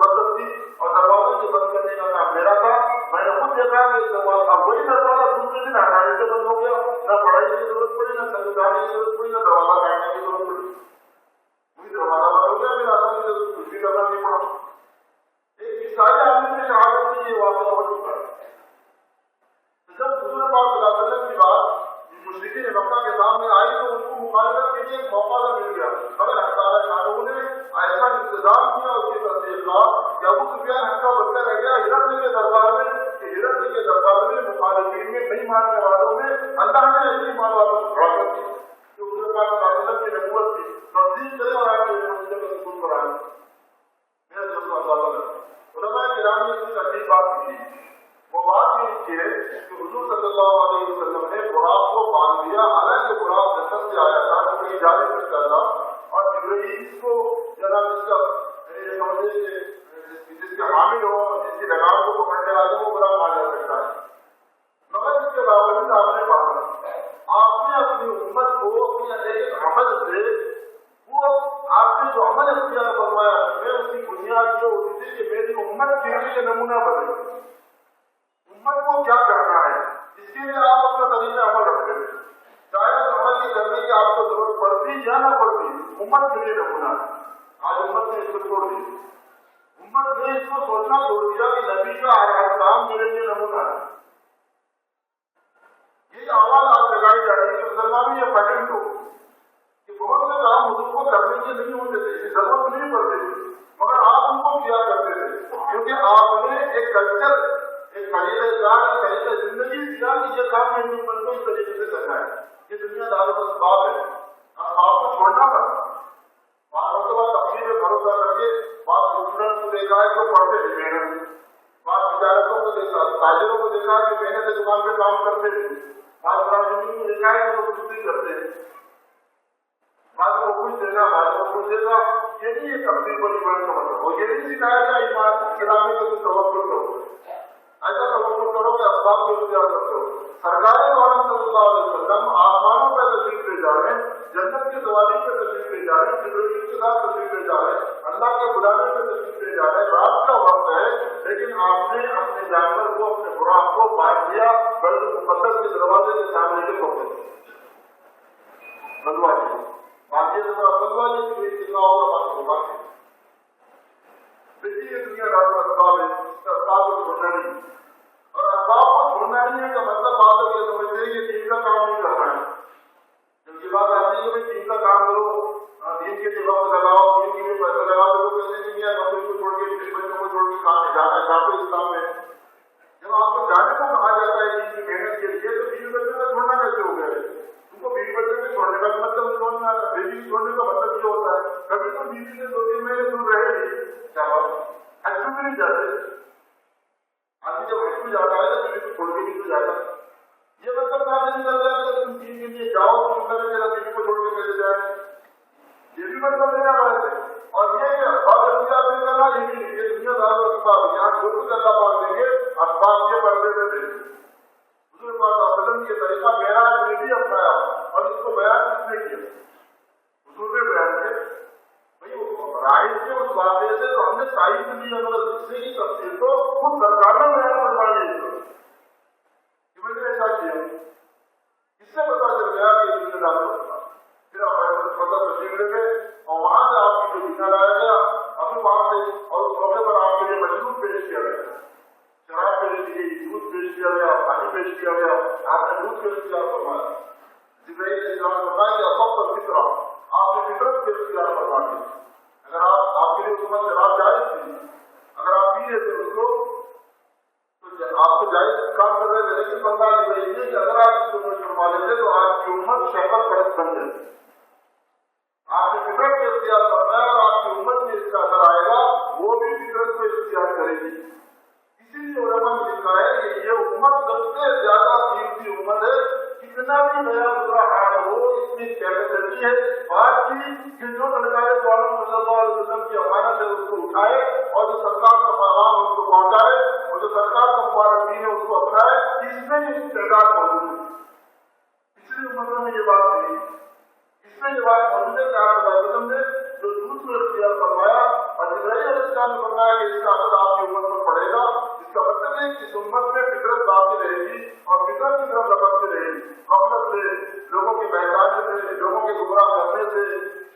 مدد تھی اور دروازے سے بند کرنے کا کام میرا تھا. میں نے خود دیکھا کہ دروازہ وہی دروازہ دوسرے دن ہٹانے سے بند ہو گیا. نہ پڑھائی کی ضرورت پڑی, نہ سنجھانے کی ضرورت پڑی, نہ دروازہ کاٹنے کی ضرورت پڑی. وہی دروازہ بند ہو گیا. پھر آدمی سے کچھ بھی کرنا نہیں پڑا. ایک عیسائی آدمی نے شہادت کی, یہ واقعہ ہو چکا ہے. جب حضور پاک صلی اللہ علیہ وسلم کی بات مشرکین مکہ کے سامنے آئی تو ان کو مخالفت کے لیے ایک موقع نہ مل گیا. مگر اللہ تعالیٰ شانہ نے ایسا انتظام کیا اس کی تصدیق کا کہ ابو سفیان ہنکا بچہ رہ گیا ہرقل کے دربار میں کہ ہرقل کے دربار میں مخالفین میں نہیں ماننے والوں میں اللہ نے ایسی ایمان والوں کو کھڑا کر دیا کہ حضور پاک صلی اللہ علیہ وسلم کی نبوت کی تصدیق کرے اور آپ کے مسجد میں رسول پر آئے. میرے دوستوں اللہ علماء کرام نے اس عجیب بات کی. وہ بات یہ ہے کہ حضور صلی اللہ علیہ وسلم نے براق کو باندھ دیا. حالانکہ براق جنت سے آیا تھا جو کہیں جا نہیں سکتا تھا اور جبرائیل کو جناب اس کا جس کے حامل ہو جس کی لگام کو پکڑنے والے وہ براق مان جا سکتا ہے. مگر اس کے باوجود آپ نے باندھا. آپ نے اپنی امت کو اپنے ایک عمل سے وہ آپ نے جو عمل اختیار فرمایا میں اس کی بنیاد جو ہوتی تھی کہ میری امت کے لیے نمونہ بنے. امت کو کیا کرنا ہے اس کے لیے آپ اپنا طریقہ عمل رکھتے ہیں. چاہے عمل یہ کرنے کی آپ کو ضرورت پڑتی یا نہ پڑتی, امت کے لیے نمونہ ہے. آج امت نے اس کو چھوڑ دی. امت نے اس کو سوچنا چھوڑ دیا کہ نبی کا ہر کام میرے لیے نمونہ ہے. یہ آواز آپ لگائی جا رہی ہے کہ مسلمانوں یہ پیٹنٹ ہو کہ بہت سے کام حضور کو کرنے کے نہیں ہوتے تھے, ضرورت نہیں پڑتی تھی, مگر آپ ان کو کیا کرتے تھے کیونکہ آپ نے ایک کلچر ایک طریقہ کار ایک طریقہ زندگی دیا کہ یہ کام میری امت کو اس طریقے سے کرنا ہے. یہ دنیا دار و اسباب ہے, اسباب کو چھوڑنا پڑا. بعض مرتبہ تفصیل میں بھروسہ کر کے بعض اسٹوڈنٹ کو دیکھا ہے جو پڑھتے تھے محنت, بعض تجارتوں کو دیکھا, تاجروں کو دیکھا کہ محنت سے دکان پہ کام کرتے تھے, بعض ملازمین کو دیکھا ہے کہ وہ کچھ بھی کرتے ہیں, بعض کو کچھ دیکھا, بعض کو کچھ دیکھا. یہ نہیں یہ تفصیل پر ایمان کا مطلب اور یہ نہیں سکھایا گیا ایمان اسلامی کا کچھ توقع کرو. ایسا توقع کرو کہ اسباب کو اختیار کرتے ہو. سرکار عالم صلی اللہ علیہ وسلم آسمانوں پہ تشریف لے جا رہے ہیں, جنت کی سواری پہ تشریف لے جا رہے ہیں, جبرائیل کے ساتھ تشریف لے جا رہے ہیں, اللہ کے بلانے پہ تشریف لے جا رہے ہیں. رات کا وقت ہے لیکن آپ نے اپنے جانور کو اپنے براق کو باندھ دیا بیت المقدس کے دروازے کے سامنے کے پہنچے بندوا جی باقی بندوا جی کی کتنا ہوگا بات ہوگا. دیکھیے یہ دنیا دار اسباب ہے, اسباب کو چھوڑنا نہیں. اور اسباب کو چھوڑنا نہیں ہے کا مطلب بات یہ سمجھتے ہیں کہ دین کا کام نہیں کرنا ہے. جب یہ بات آتی ہے کہ دین کا کام کرو, دین کے لیے وقت لگاؤ, دین کے لیے پیسہ لگاؤ, تو کہتے ہیں کہ نوکری کو چھوڑ کے بچوں کو چھوڑ کے کام جانا ہے جہاں پہ اسلام میں. جب آپ کو جانے کو کہا جاتا ہے دین کی محنت کے لیے تو بیوی بچوں کا چھوڑنا کیسے ہو گیا ہے؟ تم کو بیوی بچوں کے چھوڑنے کا مطلب چھوڑنا, بیوی چھوڑنے کا مطلب یہ ہوتا ہے کبھی تو بیوی سے 2-3 مہینے دور رہے گی, کیا بات حج بھی نہیں جاتے. آدمی جب حج بھی جاتا ہے تو بیوی کو چھوڑ کے بھی تو جاتا ہے. یہ مطلب نہ نہیں چل رہا ہے کہ تم دین کے لیے جاؤ تو ان کا بیوی کو چھوڑ کے چلے جائیں. یہ بھی مطلب نہیں آ رہا ہے. اور یہ کہ اسباب اختیار نہیں کرنا، یہ دنیا دار اسباب یہاں جو کچھ اللہ پاک دیں گے اسباب کے پردے میں دیں گے۔ حضور پاک صلی اللہ علیہ وسلم یہ طریقہ معراج میں بھی اپنایا اور اس کو بیان کس نے کیا؟ حضور نے بیان کیا۔ راہب کے اس واقعے سے تو ہم نے سائنس بھی اگر دوسرے کی تفصیل تو خود سرکار نے بیان کروا دی کہ میں نے ایسا کیا، اس سے پتا چل گیا کہ یہ ذمہ دار ہوتا۔ پھر آپ مطلب تشریف لے گئے اور وہاں سے آپ کی جو دینا لایا گیا ابھی وہاں سے اور اس موقع پر آپ کے لیے مشروب پیش کیا گیا، شراب پیش کی گئی، دودھ پیش کیا گیا، پانی پیش کیا گیا، آپ نے دودھ پیش کیا فرمایا، جبرائیل علیہ السلام نے فرمایا کہ سب پر فطرہ آپ نے فطرت پیش کیا فرما دی۔ اگر آپ کے لیے حکومت شراب جائز تھی، اگر آپ پی لیتے اس کو تو آپ کو جائز کام کر رہے تھے، لیکن بندہ یہ کہ اگر آپ اس کو چھڑوا لیتے تو آپ کی امت شہبت پرست بن جائے۔ آپ نے فطرت کو اختیار کرنا ہے اور آپ کی امت میں اس کا اثر آئے گا، وہ بھی فطرت کو اختیار کرے گی۔ اسی لیے علماء نے لکھا ہے کہ یہ امت سب سے زیادہ قیمتی امت ہے، کتنا بھی نیا گزرا حال ہو اس میں کیپیسٹی ہے بات کی کہ جو سرکار عالم صلی اللہ علیہ وسلم کی امانت ہے اس کو اٹھائے اور جو سرکار کا پیغام اس کو پہنچائے اور جو سرکار کا مبارک دین ہے اس کو اپنائے، اس میں یہ تعداد موجود ہے۔ پچھلی امتوں میں یہ بات نہیں، اس میں یہ بات موجود ہے کہ آپ صلی اللہ علیہ وسلم نے جو دوسرے اختیار فرمایا اور جبرائیل علیہ السلام نے فرمایا کہ اس کا اثر آپ کی امت پر پڑے گا، اس کا مطلب ہے کہ اس امت میں فطرت باقی رہے گی اور فطرت کی طرف لپکتی رہے گی، غفلت سے، لوگوں کے بہکانے سے، لوگوں کے گمراہ کرنے سے،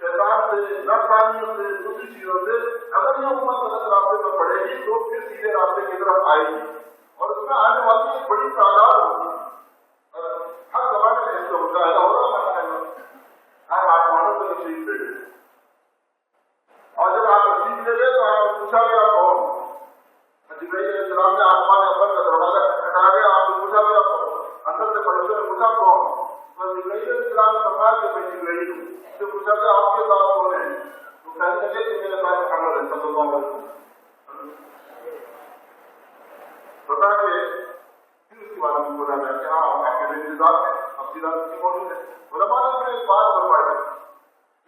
شیطان سے، نفسانیت سے، دوسری چیزوں سے اگر یہ امت غلط راستے پر پڑے گی تو پھر سیدھے راستے کی طرف آئے گی اور اس میں آنے والی ایک بڑی تعداد ہوگی۔ ہر زمانے میں اس کا مشاہدہ ہو رہا ہے، ہر آسمانوں سے تشریف لے گئے اور جب آپ تشریف لے گئے تو آپ کو پوچھا گیا کون؟ جبرائیل علیہ السلام نے آسمان اول کا دروازہ کھٹکھٹایا گیا، آپ کو پوچھا گیا کون؟ اندر سے فرشتوں نے پوچھا کون؟ تو جبرائیل علیہ السلام نے فرمایا کہ میں جبرائیل ہوں۔ سے پوچھا کہ آپ کے ساتھ کون ہے؟ تو کہنے لگے کہ میرے ساتھ محمد ہے صلی اللہ علیہ وسلم۔ بتا کہ پھر اس کے بعد ہم بولا گیا کہ ہاں آپ کے انتظار میں تفصیلات کی موجود ہے۔ علماء نے ایک بات فرمائی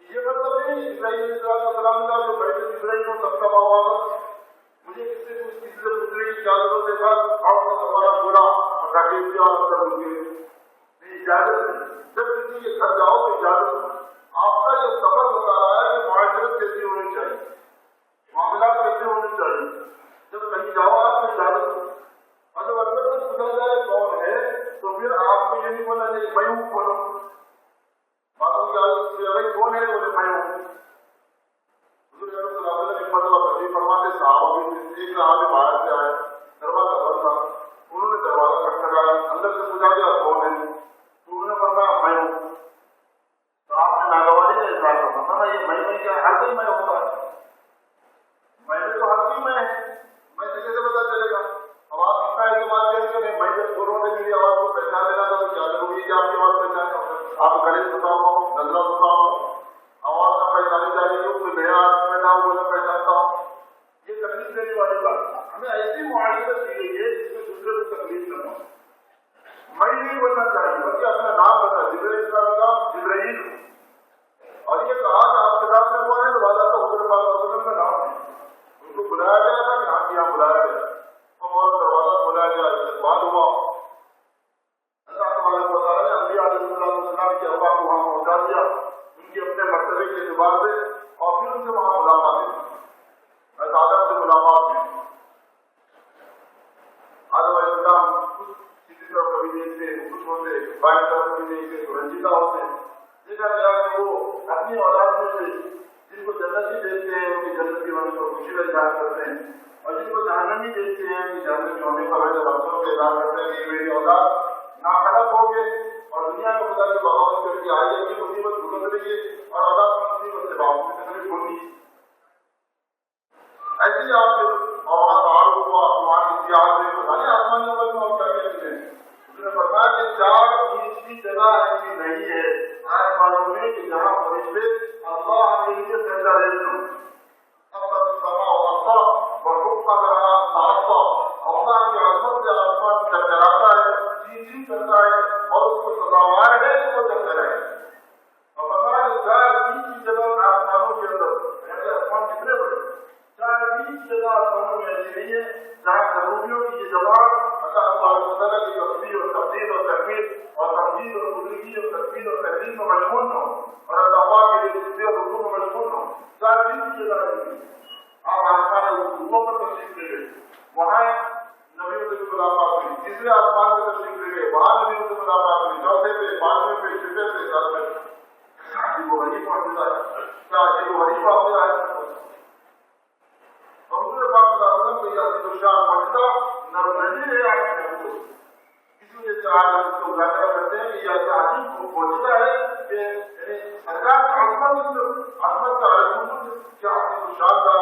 کہ یہ مطلب نہیں جبرائیل علیہ السلام کا جو بڑے جبرائیل کو سب کا باوا مجھے کس سے پوچھنے کی کیا ضرورت ہے؟ بس آپ کا سوال بولا اور تاکہ اختیار کر دوں گے، اجازت ہے۔ جب کسی کے گھر جاؤ تو اجازت، آپ کا یہ سفر بتا رہا ہے کہ معاشرت کیسی ہونی چاہیے، معاملات کیسے ہونے چاہیے۔ جب کہیں جاؤ آپ کو اجازت، اور جب اندر سے پوچھا جائے کون ہے تو پھر آپ کو یہ نہیں بولنا چاہیے میں ہوں بولو، باتوں کی عادت سے بھائی کون ہے بولے میں ہوں۔ حضور صلی اللہ علیہ وسلم مطلب تشریف فرماتے صحابہ بھی ایک صحابی بھارت سے آئے، دروازہ بند تھا، انہوں نے دروازہ کھٹکھٹایا، اندر سے پوچھا گیا کون ہے تو انہوں نے فرمایا میں ہوں۔ تو آپ نے ناگواری میں اظہار کرنا یہ میں کیا ہر کوئی میں ہوتا ہے، میں نے تو ہر کوئی میں ہے، میں سے کیسے پتا چلے گا؟ اب آپ اتنا اعتماد کریں کہ میں جب بولوں نے میری آواز کو پہچان لینا تھا تو کیا ضروری ہے کہ آپ کی آواز پہچانے؟ آپ گلے سکھا ہوں، نظرہ سکھا ہوں، آواز نہ پہچانی جا رہی ہو، کوئی نیا آدمی میں نہ وہ نہ پہچانتا ہوں، یہ تکلیف دینے والی بات۔ ہمیں ایسی معاشرت دی گئی ہے جس میں دوسرے کو تکلیف نہ ہو۔ میں نہیں بولنا چاہیے بلکہ اپنا نام بتا، جبرائیل السلام کا جبرائیل، اور یہ کہا کہ آپ کے ساتھ میں کون ہے تو بازار کا حضور پاک صلی اللہ علیہ وسلم کا نام ہے۔ ان کو بلایا گیا تھا کہ ہاں یہاں بلایا گیا اور دروازہ کھولا گیا، استقبال ہوا۔ اللہ تبارک و تعالیٰ نے انبیاء علیہ السلام کی ارواح کو وہاں پہنچا دیا ان کے اپنے مرتبے کے اعتبار سے، اور پھر ان سے وہاں ملاقات ہوئی، آدم سے ملاقات ہوئی۔ آدم علیہ السلام کسی طرف کبھی دیکھتے خوش ہوتے، بائیں طرف کبھی دیکھتے تو رنجیدہ ہوتے۔ دیکھا گیا کہ وہ اپنی اولاد میں سے جن کو جنتی دیکھتے ہیں ان کی جنتی ہونے پر خوشی کا اظہار کرتے ہیں، اور جن کو جہنمی دیکھتے ہیں کہ جہنمی ہونے پر وجہ افسوس کا اظہار کرتے ہیں کہ میری اولاد ناخلق ہو گئے اور دنیا میں خدا کی بغاوت کر کے آئی ہے کہ مصیبت بھگت رہی ہے اور اولاد کی مصیبت سے باپ کی تکلیف ہوگی۔ ایسے ہی آپ اور تعارف کو آسمان کی سیاحت میں پتہ نہیں آسمان کے بارے میں اور کیا کہتے ہیں۔ اس نے فرمایا کہ 4 تیسری جگہ ایسی نہیں ہے آسمانوں میں کہ جہاں فرشتے اللہ کے لیے سجدہ دے دیں۔ اللہ کی عظمت سے آسمان چرچراتا ہے، چیخ کرتا ہے اور اس کو سزاوار ہے کہ وہ چلتے رہے۔ اور فرمایا کہ 4 تیسری جگہ آسمانوں کے اندر آسمان نبیوں کی یہ جماعت اللہ تبارک و تعالیٰ کی تصویر اور تقدیر اور تحمید اور تمجید اور بزرگی اور تقدیر اور تحریر میں مشغول ہو اور اللہ پاک کے لیے اور حکم میں مشغول ہو. چار دن کی جگہ رہی آپ آسمان حکومتوں پر تشریف لے گئے, وہاں نبیوں سے ملاقات ہوئی, تیسرے آسمان پہ تشریف لے گئے, وہاں نبیوں سے ملاقات ہوئی, چوتھے پہ, پانچویں پہ, چھٹے پہ, ساتویں پہ. عجیب و غریب معجزہ ہے, کیا عجیب و غریب واقعہ ہے. حضور پاک صلی اللہ علیہ وسلم کو یہ عظیم الشان معجزہ نظیر ہے آپ کے حضور. اس لیے سے آج ہم اس کو مذاکرہ کرتے ہیں کہ یہ عجیب معجزہ ہے کہ اللہ کی عظمت کا علم کیا عظیم الشان کا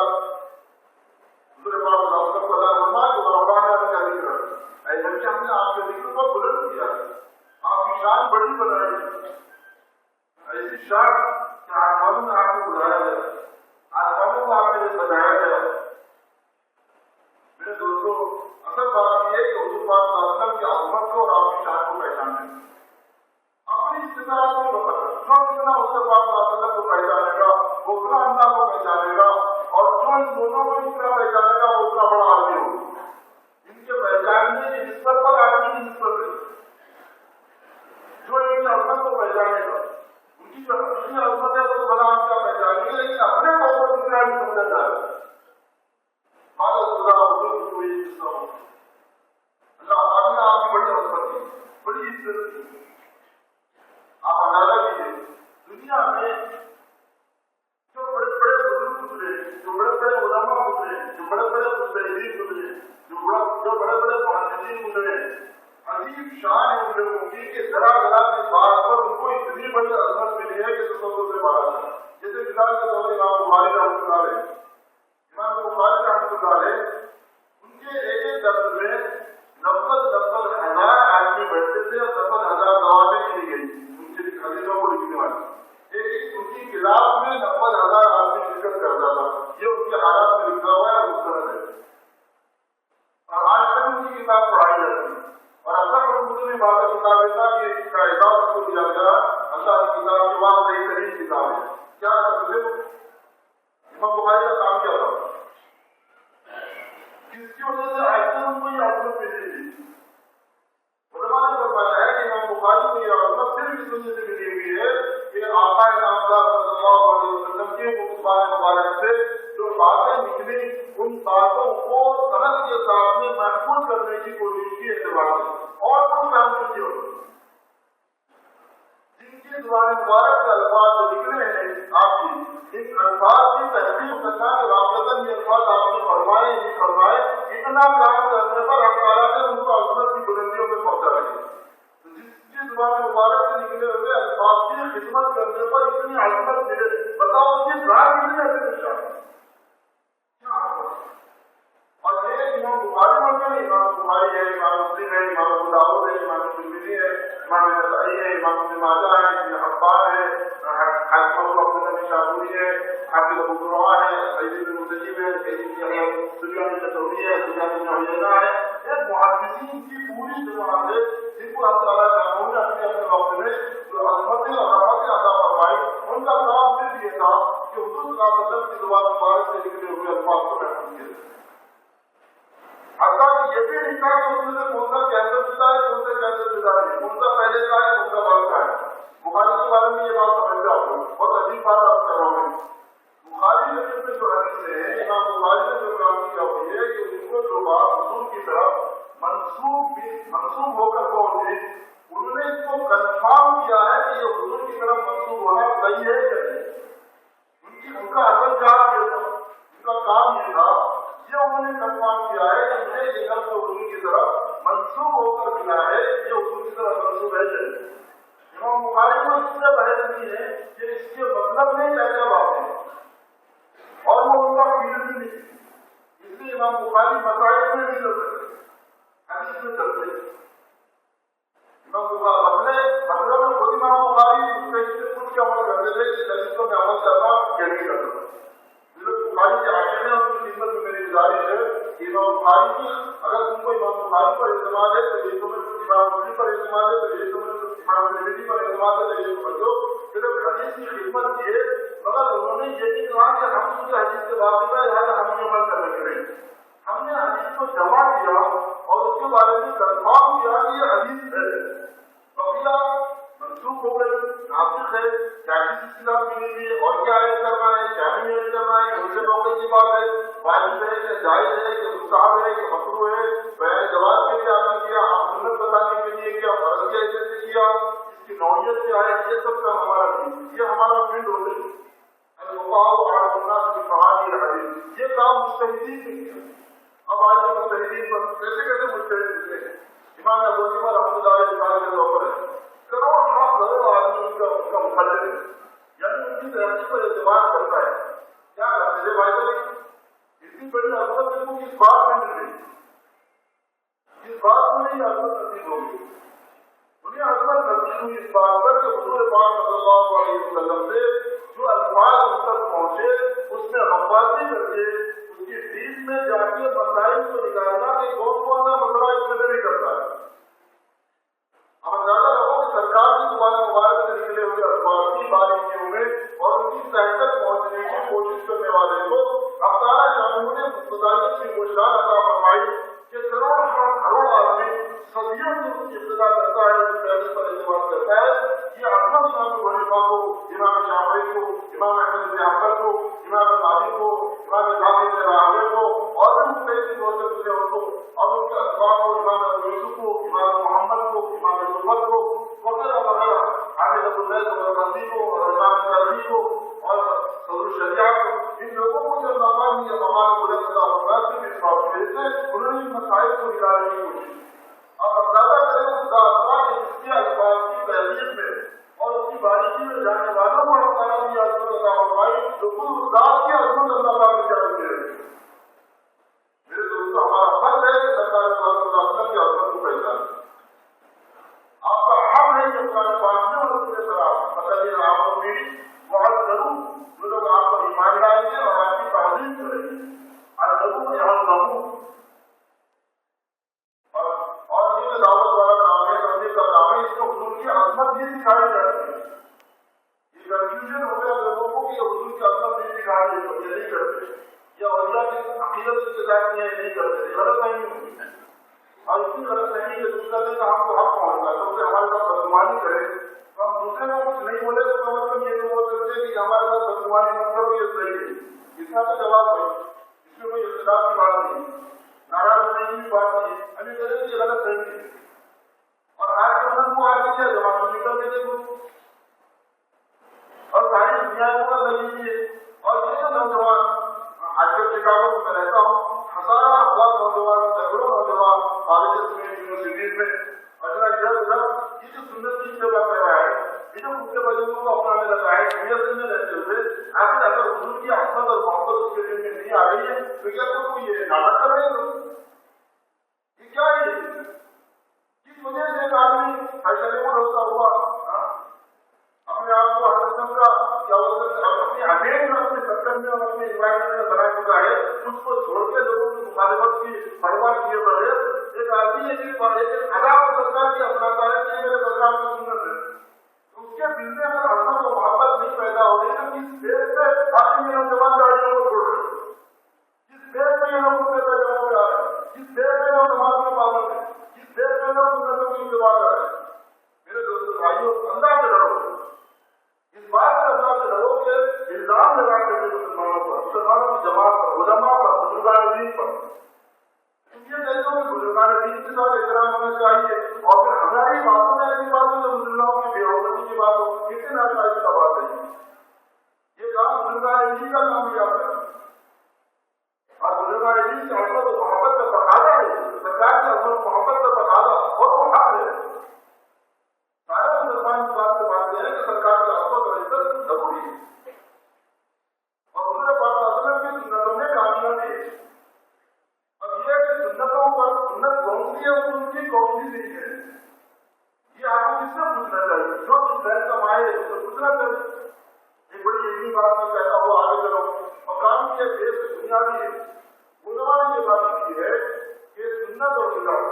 حضور پاک صلی اللہ علیہ وسلم کو اللہ فرمایا کہ ربنا کا ذکر ہے, اے نبی ہم نے آپ کے ذکر کو بلند کیا ہے, آپ کی شان بڑی بنائی ہے. ایسی شان کہ آسمانوں نے آپ کو بلایا ہے, آسمانوں کو آپ نے بنایا ہے. میرے دوستوں, اصل بات یہ ہے کہ حضور پاک صلی اللہ علیہ وسلم کی عظمت کو اور آپ کی شان کو پہچانیں. اپنی استطاعت کو جو اتنا حضور پاک صلی اللہ علیہ وسلم کو پہچانے گا وہ اتنا اللہ کو پہچانے گا, اور جو ان دونوں کو اس طرح پہچانے گا وہ اتنا بڑا آدمی ہوگا. ان کے پہچاننے کی نسبت پر آدمی کی نسبت ہے. جو ان کی عظمت کو پہچانے گا, ان کی جو اپنی عظمت ہے وہ بڑا آپ کا پہچانے گا, لیکن اپنے کو وہ دوسرا بھی سمجھا جائے گا. اللہ نے آپ کی بڑی عظمت کی, بڑی عزت کی. آپ اندازہ کیجیے, دنیا میں جو بڑے بڑے بزرگ گزرے, جو بڑے بڑے علماء گزرے, جو بڑے بڑے مجتہدین گزرے, جو بڑے بڑے محدثین گزرے, عجیب شان ہے ان لوگوں کی کہ ذرا ذرا کی بات پر ان کو اتنی بڑی عظمت ملی ہے کہ تصور سے باہر ہے. جیسے مثال کے طور پر امام بخاری رحمۃ اللہ علیہ, امام بخاری رحمۃ اللہ علیہ ان کے ایک درس میں 90,000 آدمی بیٹھتے تھے اور 90,000 دعوتیں کی گئی ان کی حدیثوں کو لکھنے والی. ایک ان کی کلاس میں 90,000 آدمی شرکت کرتا تھا. یہ ان کے حالات میں لکھا ہوا ہے, مستند ہے, اور آج تک ان کی کتاب پڑھائی جاتی ہے. اور اللہ کو مسلم بات کتاب ایسا کہ اس کا اعزاز کو دیا گیا, اللہ کی کتاب کے بعد صحیح ترین کتاب ہے. کیا امام بخاری کا کام کیا تھا, جس کی وجہ سے آج تک ان کو یہ عظمت ملی تھی. علماء نے فرمایا ہے کہ امام بخاری کو یہ عظمت صرف اس وجہ سے ملی ہوئی ہے کہ آقا نامدار صلی اللہ علیہ وسلم کے مصباح مبارک سے جو باتیں نکلی ان باتوں کو سند کے ساتھ میں محفوظ کرنے کی کوشش کی اعتبار سے, اور کچھ محفوظ کیا ہوگا. جن کی زبان مبارک کے الفاظ جو نکلے ہیں آپ کی, ان الفاظ کی تحقیق کرنا کہ واقعتاً یہ الفاظ آپ نے فرمائے نہیں فرمائے, اتنا کام کرنے پر ہم تعالیٰ نے ان کو عظمت کی بلندیوں میں پہنچا رہی. جس زبان مبارک سے نکلے ہوئے الفاظ کی خدمت کرنے پر اتنی عظمت ملے, بتاؤ اس کی ذات کتنی اچھی ہے. اور یہ امام بخاری بن گئے, امام بخاری ہے, امام مسلم ہے, امام ابو داؤد ہے, امام ترمذی ہے, امام نسائی ہے, امام ابن ماجہ ہے, ابن حبان ہے, حاکم ابو عبد الشافعی ہے, حافظ ابو زرعہ ہے, سعید بن مسیب ہے, سفیان الثوری ہے, سفیان بن عیینہ ہے. یہ محدثین کی پوری جماعت ہے جن کو اللہ تعالیٰ نے اپنے اپنے وقت میں جو عظمتیں اور رحمتیں عطا فرمائی. ان کا کام صرف یہ تھا کہ حضور صلی اللہ علیہ وسلم کی زبان مبارک سے نکلے ہوئے الفاظ کو محفوظ کیا. حتیٰ کہ یہ بھی نہیں تھا کہ اس میں سے کون سا کینسر جدا ہے, کون سا کینسر جدا نہیں, کون سا پہلے کا ہے, کون سا بعد کا ہے. بخاری کے بارے میں یہ بات سمجھ رہا ہوں, بہت عجیب بات آپ کر رہا ہوں. بخاری شریف میں جو حدیث ہے, امام بخاری نے جو کام کیا وہ یہ کہ ان کو جو بات حضور کی طرف منسوب ہو کر پہنچی, انہوں نے اس کو کنفرم کیا ہے کہ یہ حضور کی طرف منسوب ہونا صحیح ہے یا نہیں. ان کا اصل جواب یہ تھا, ان کا کام یہ تھا, یہ انہوں نے کنفرم کیا ہے کہ مجھے یہ لفظ حضور کی طرف منسوب ہو کر ملا ہے, یہ حضور کی طرف منسوب ہے یا نہیں. امام بخاری کو اس سے بحث نہیں ہے کہ اس کے مطلب نہیں کیسا بات ہے, اور وہ ان کا فیل بھی نہیں, اس لیے امام بخاری مسائل میں نہیں کر سکتے, حدیث میں چلتے. امام بخاری مطلب میں خود امام بخاری مستحق سے خود کے عمل کرتے تھے کہ حدیثوں میں عمل کرنا یہ نہیں کرتا. بخاری کے عاشق ہیں, ان کی خدمت میں میری گزارش ہے کہ امام بخاری کی اگر تم کو امام بخاری پر اعتماد ہے تو یہ تمہیں امام مسلم پر اعتماد ہے, تو یہ تمہیں امام ترمذی پر اعتماد ہے, تو یہ سمجھو صرف حدیث کی خدمت کیے, مگر انہوں نے یہ نہیں کہا کہ ہم سے حدیث سے واقف ہے لہٰذا ہم یہ عمل کرنے کے لیے. ہم نے حدیث کو جمع اجماع کیا اور اس کے بارے میں کنفرم کیا کہ یہ حدیث ہے، بقیہ منسوخ ہو گئے، ناسخ ہے، کیا کسی خلاف ملے گی اور کیا ایڈ کرنا ہے، کیا نہیں ایڈ کرنا ہے، کون سے موقع کی بات ہے، واجب ہے کہ جائز ہے کہ مستحب ہے کہ مکروہ ہے، بیان جواز کے لیے آپ نے کیا، آپ سنت بتانے کے لیے کیا، فرض کیسے سے کیا، اس کی نوعیت کیا ہے، یہ سب کا ہمارا فیلڈ، یہ ہمارا فیلڈ ہوتا ہے۔ یہ کام مجتہدین نے کیا۔ اب آج کے مجتہدین پر کیسے مجتہد ہوتے ہیں؟ امام ابو حنیفہ رحمۃ اللہ علیہ مثال کے طور پر ہے، کروڑ آدمی اس کا مخالف ہے، یعنی ان کی ترقی پر اعتبار کرتا ہے۔ کیا کرتے بھائی بھائی، اتنی بڑی عظمت ان کو کس بات میں مل گئی، کس بات میں یہ عظمت نصیب ہوگی؟ انہیں عظمت نصیب ہوئی اس بات پر کہ حضور پاک صلی اللہ علیہ وسلم سے جو الفاظ اس تک پہنچے اس میں غفاتی کر کے اس کی دین میں جا کے مسائل کو نکالنا کہ کون کون سا مسئلہ اس میں نہیں کرتا ہے۔ اب اندازہ رکھو کہ سرکار کی زبان مبارک سے نکلے ہوئے الفاظ کی باریکیوں میں اور ان کی تہ تک پہنچنے کی کوشش کرنے والے کو اب تعالیٰ شاہ نے متعلق کی کوششیں عطا فرمائی کہ کروڑ آدمی صدیوں سے اس کی ابتدا کرتا ہے، اس پہلے پر اعتماد کرتا ہے۔ یہ اپنا امام ابو حنیفہ کو، امام شافعی کو، امام احمد بن حنبل کو، امام مالک کو، امام اسحاق بن راہویہ کو اور بھی مختلف دوست تھے ان کو، اور ان کے اخبار کو، امام ابو یوسف کو، امام محمد کو، امام زبر کو وغیرہ وغیرہ، حافظ ابو الليث الرازي کو اور امام شافعی کو اور صدر شریعہ کو، ان لوگوں کو جب مقام یا مقام بلند عطا فرمایا تو اس معاملے سے انہوں نے مسائل کو نکالنے کی کوشش کی۔ اب اندازہ کریں اس داستان کے اس کے الفاظ کی تحریر میں اور اس کی باریکی میں جانے والوں کو اللہ تعالیٰ کی عظمت عطا فرمائی تو کل ذات کی عظمت اللہ تعالیٰ کی جانب دے رہے ہیں۔ میرے دوستوں، ہمارا فرض ہے کہ سرکار صلی اللہ علیہ وسلم کی عظمت کو پہچانے۔ آپ کا حق ہے کہ قرآن پاک میں اور اس کے خلاف مثلاً آپ کو میری بہت ضرور جو لوگ آپ پر ایمان لائیں گے اور آپ کی تعظیم کریں گے، ضرور یہاں ضرور اور یہ دعوت والا کام ہے، تبلیغ کا کام ہے، اس کو حضور کی عظمت بھی سکھائی جاتی ہے۔ یہ کنفیوژن ہو گیا لوگوں کو کہ حضور کی عظمت بھی سکھائی جاتی ہے، یہ نہیں کرتے، یا اولیاء کی عقیدت کے ساتھ یہ نہیں کرتے، غلط نہیں ہوتی ہے۔ اور اس کی غلط نہیں ہے دوسرا دن ہم کو حق پہنچتا ہے، کیونکہ ہمارے ساتھ بدگمانی کرے تو ہم دوسرے کو کچھ نہیں بولے تو مطلب یہ نہیں بول سکتے کہ ہمارے ساتھ بدگمانی مت کرو، یہ صحیح ہے، اس کا تو جواب نہیں، اس میں کوئی اختلاف کی بات نہیں، ناراض ہونے کی بات نہیں، ابھی یہ غلط نہیں ہے۔ اور آج کے من کو آج کیا جواب نکل دیتے ہیں اور ساری دنیا کو لگی ہے۔ اور یہ نوجوان آج کل شکاگو میں رہتا ہوں، ہزار نوجوان، سینکڑوں نوجوان کالجز میں، یونیورسٹیز میں اچھا ادھر ادھر یہ جو سنت کی جگہ پہ رہا ہے، یہ جو مجھے بچوں کو اپنانے لگا ہے، دنیا میں رہتے ہوئے آخر اگر حضور کی احمد اور محبت اس کے دل میں نہیں آ رہی ہے تو کیا کوئی یہ ناٹک کر رہے ہیں؟ یہ کیا ہے؟ کس وجہ سے ایک آدمی ایسا ہوتا ہوا اپنے آپ کو ہر قسم کا کیا اپنی اگین اپنے سکر میں اور اپنے انوائرمنٹ میں بنا چکا ہے، اس کو چھوڑ کے لوگوں کی مخالفت کی پرواہ کیے بغیر ایک آدمی ایک عذاب سرکار کی اپناتا ہے کہ میرے سرکار کی سنت ہے، اس کے دل میں اگر حسن و محبت نہیں پیدا ہو رہی تو کس دیر سے آدمی نوجوان گاڑیوں کو چھوڑ رہے، کس دیر میں یہ لوگوں سے پیدا ہو رہا ہے، کس دیر میں لوگ نماز میں پابند ہے، کس دیر میں لوگ سنتوں کی اتباع کر رہے ہیں۔ میرے دوستوں بھائیوں، اللہ سے ڈرو، اس بات سے اللہ سے ڈرو کہ الزام لگا کر مسلمانوں پر، مسلمانوں کی جماعت پر، علماء پر، بزرگان دین پر، یہ کہتے ہیں کہ بزرگان دین کے ساتھ احترام ہونا چاہیے، اور پھر ہماری باتوں میں ایسی باتیں جو مسلمانوں کی بے حرمتی کی بات ہو، کتنے ناجائز کا بات ہے۔ یہ کام بزرگان دین کا کام کیا ہے، اور بزرگان دین کی احمد و محبت کا تقاضا ہے، سرکار کی احمد و محبت کا تقاضا اور وہ حق ہے۔ سارے مسلمان اس بات سے مانتے ہیں کہ سرکار کی احمد اور عزت ضروری ہے، اور حضور پاک صلی اللہ علیہ وسلم کی سنتوں میں کامیابی ہے۔ اب یہ کہ سنتوں پر سنت کون سی ہے اور ان کی کون سی نہیں ہے، یہ آپ کو کس سے پوچھنا چاہیے؟ جو کچھ بحث کمائے اس سے پوچھنا چاہیے۔ ایک بڑی علمی بات میں کہتا ہوں، آگے چلو، مقام کی ایک دیش بنیادی ہے، علماء نے یہ بات کی ہے کہ سنت اور بدعت،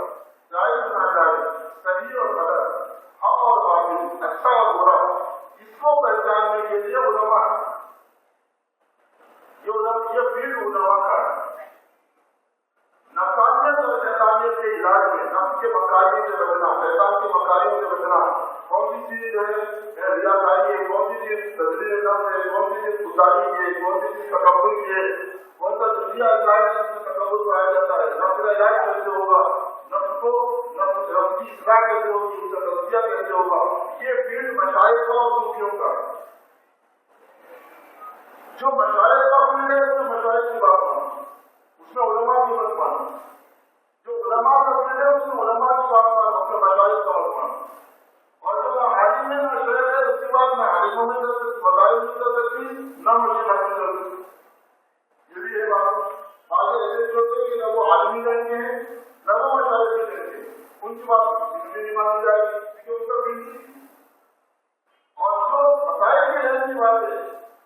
جائز ناجائز، صحیح اور غلط، حق اور باطل، اچھا اور برا، اس کو پہچاننے کے لیے علماء یہ فیلڈ علماء کا ہے۔ نفسانیت اور کے علاج میں نفس کے مکاریوں سے بچنا، شیطان کے مکاریوں سے بچنا، کون سی چیز جو ہے ریاکاری ہے، کون سی چیز تدبیر نفس ہے، کون سی چیز خودداری کی ہے، کون سی چیز تکبر کی ہے، کون سا ذریعہ علاج جس میں تکبر پایا جاتا ہے، نفس کا علاج کیسے ہوگا، نفس کی اصلاح کیسے ہوگی، اس کا تزکیہ کیسے ہوگا، یہ فیلڈ مشائخ کا اور صوفیوں کا ہے۔ جو مشائخ کا فیلڈ ہے اس میں مشائخ کی بات مانو، اس میں علماء کی مت مانو، جو علماء کا فیلڈ ہے اس میں علماء کی بات مانو، اس میں مشائخ کا مت مانو، اور جو عالم ہے نہ شیخ ہے اس کی بات نہ عالموں میں بتائی نہیں کر سکتی نہ مجھے حق کر سکتی، یہ بھی ہے بات۔ آگے ایسے ہوتے کہ نہ وہ عالمی رہیں گے نہ وہ مشائخ رہیں گے، ان کی بات کسی نہیں مانی جائے گی کیونکہ ان کا فیلڈ، اور جو مسائل کے رہنے کی بات ہے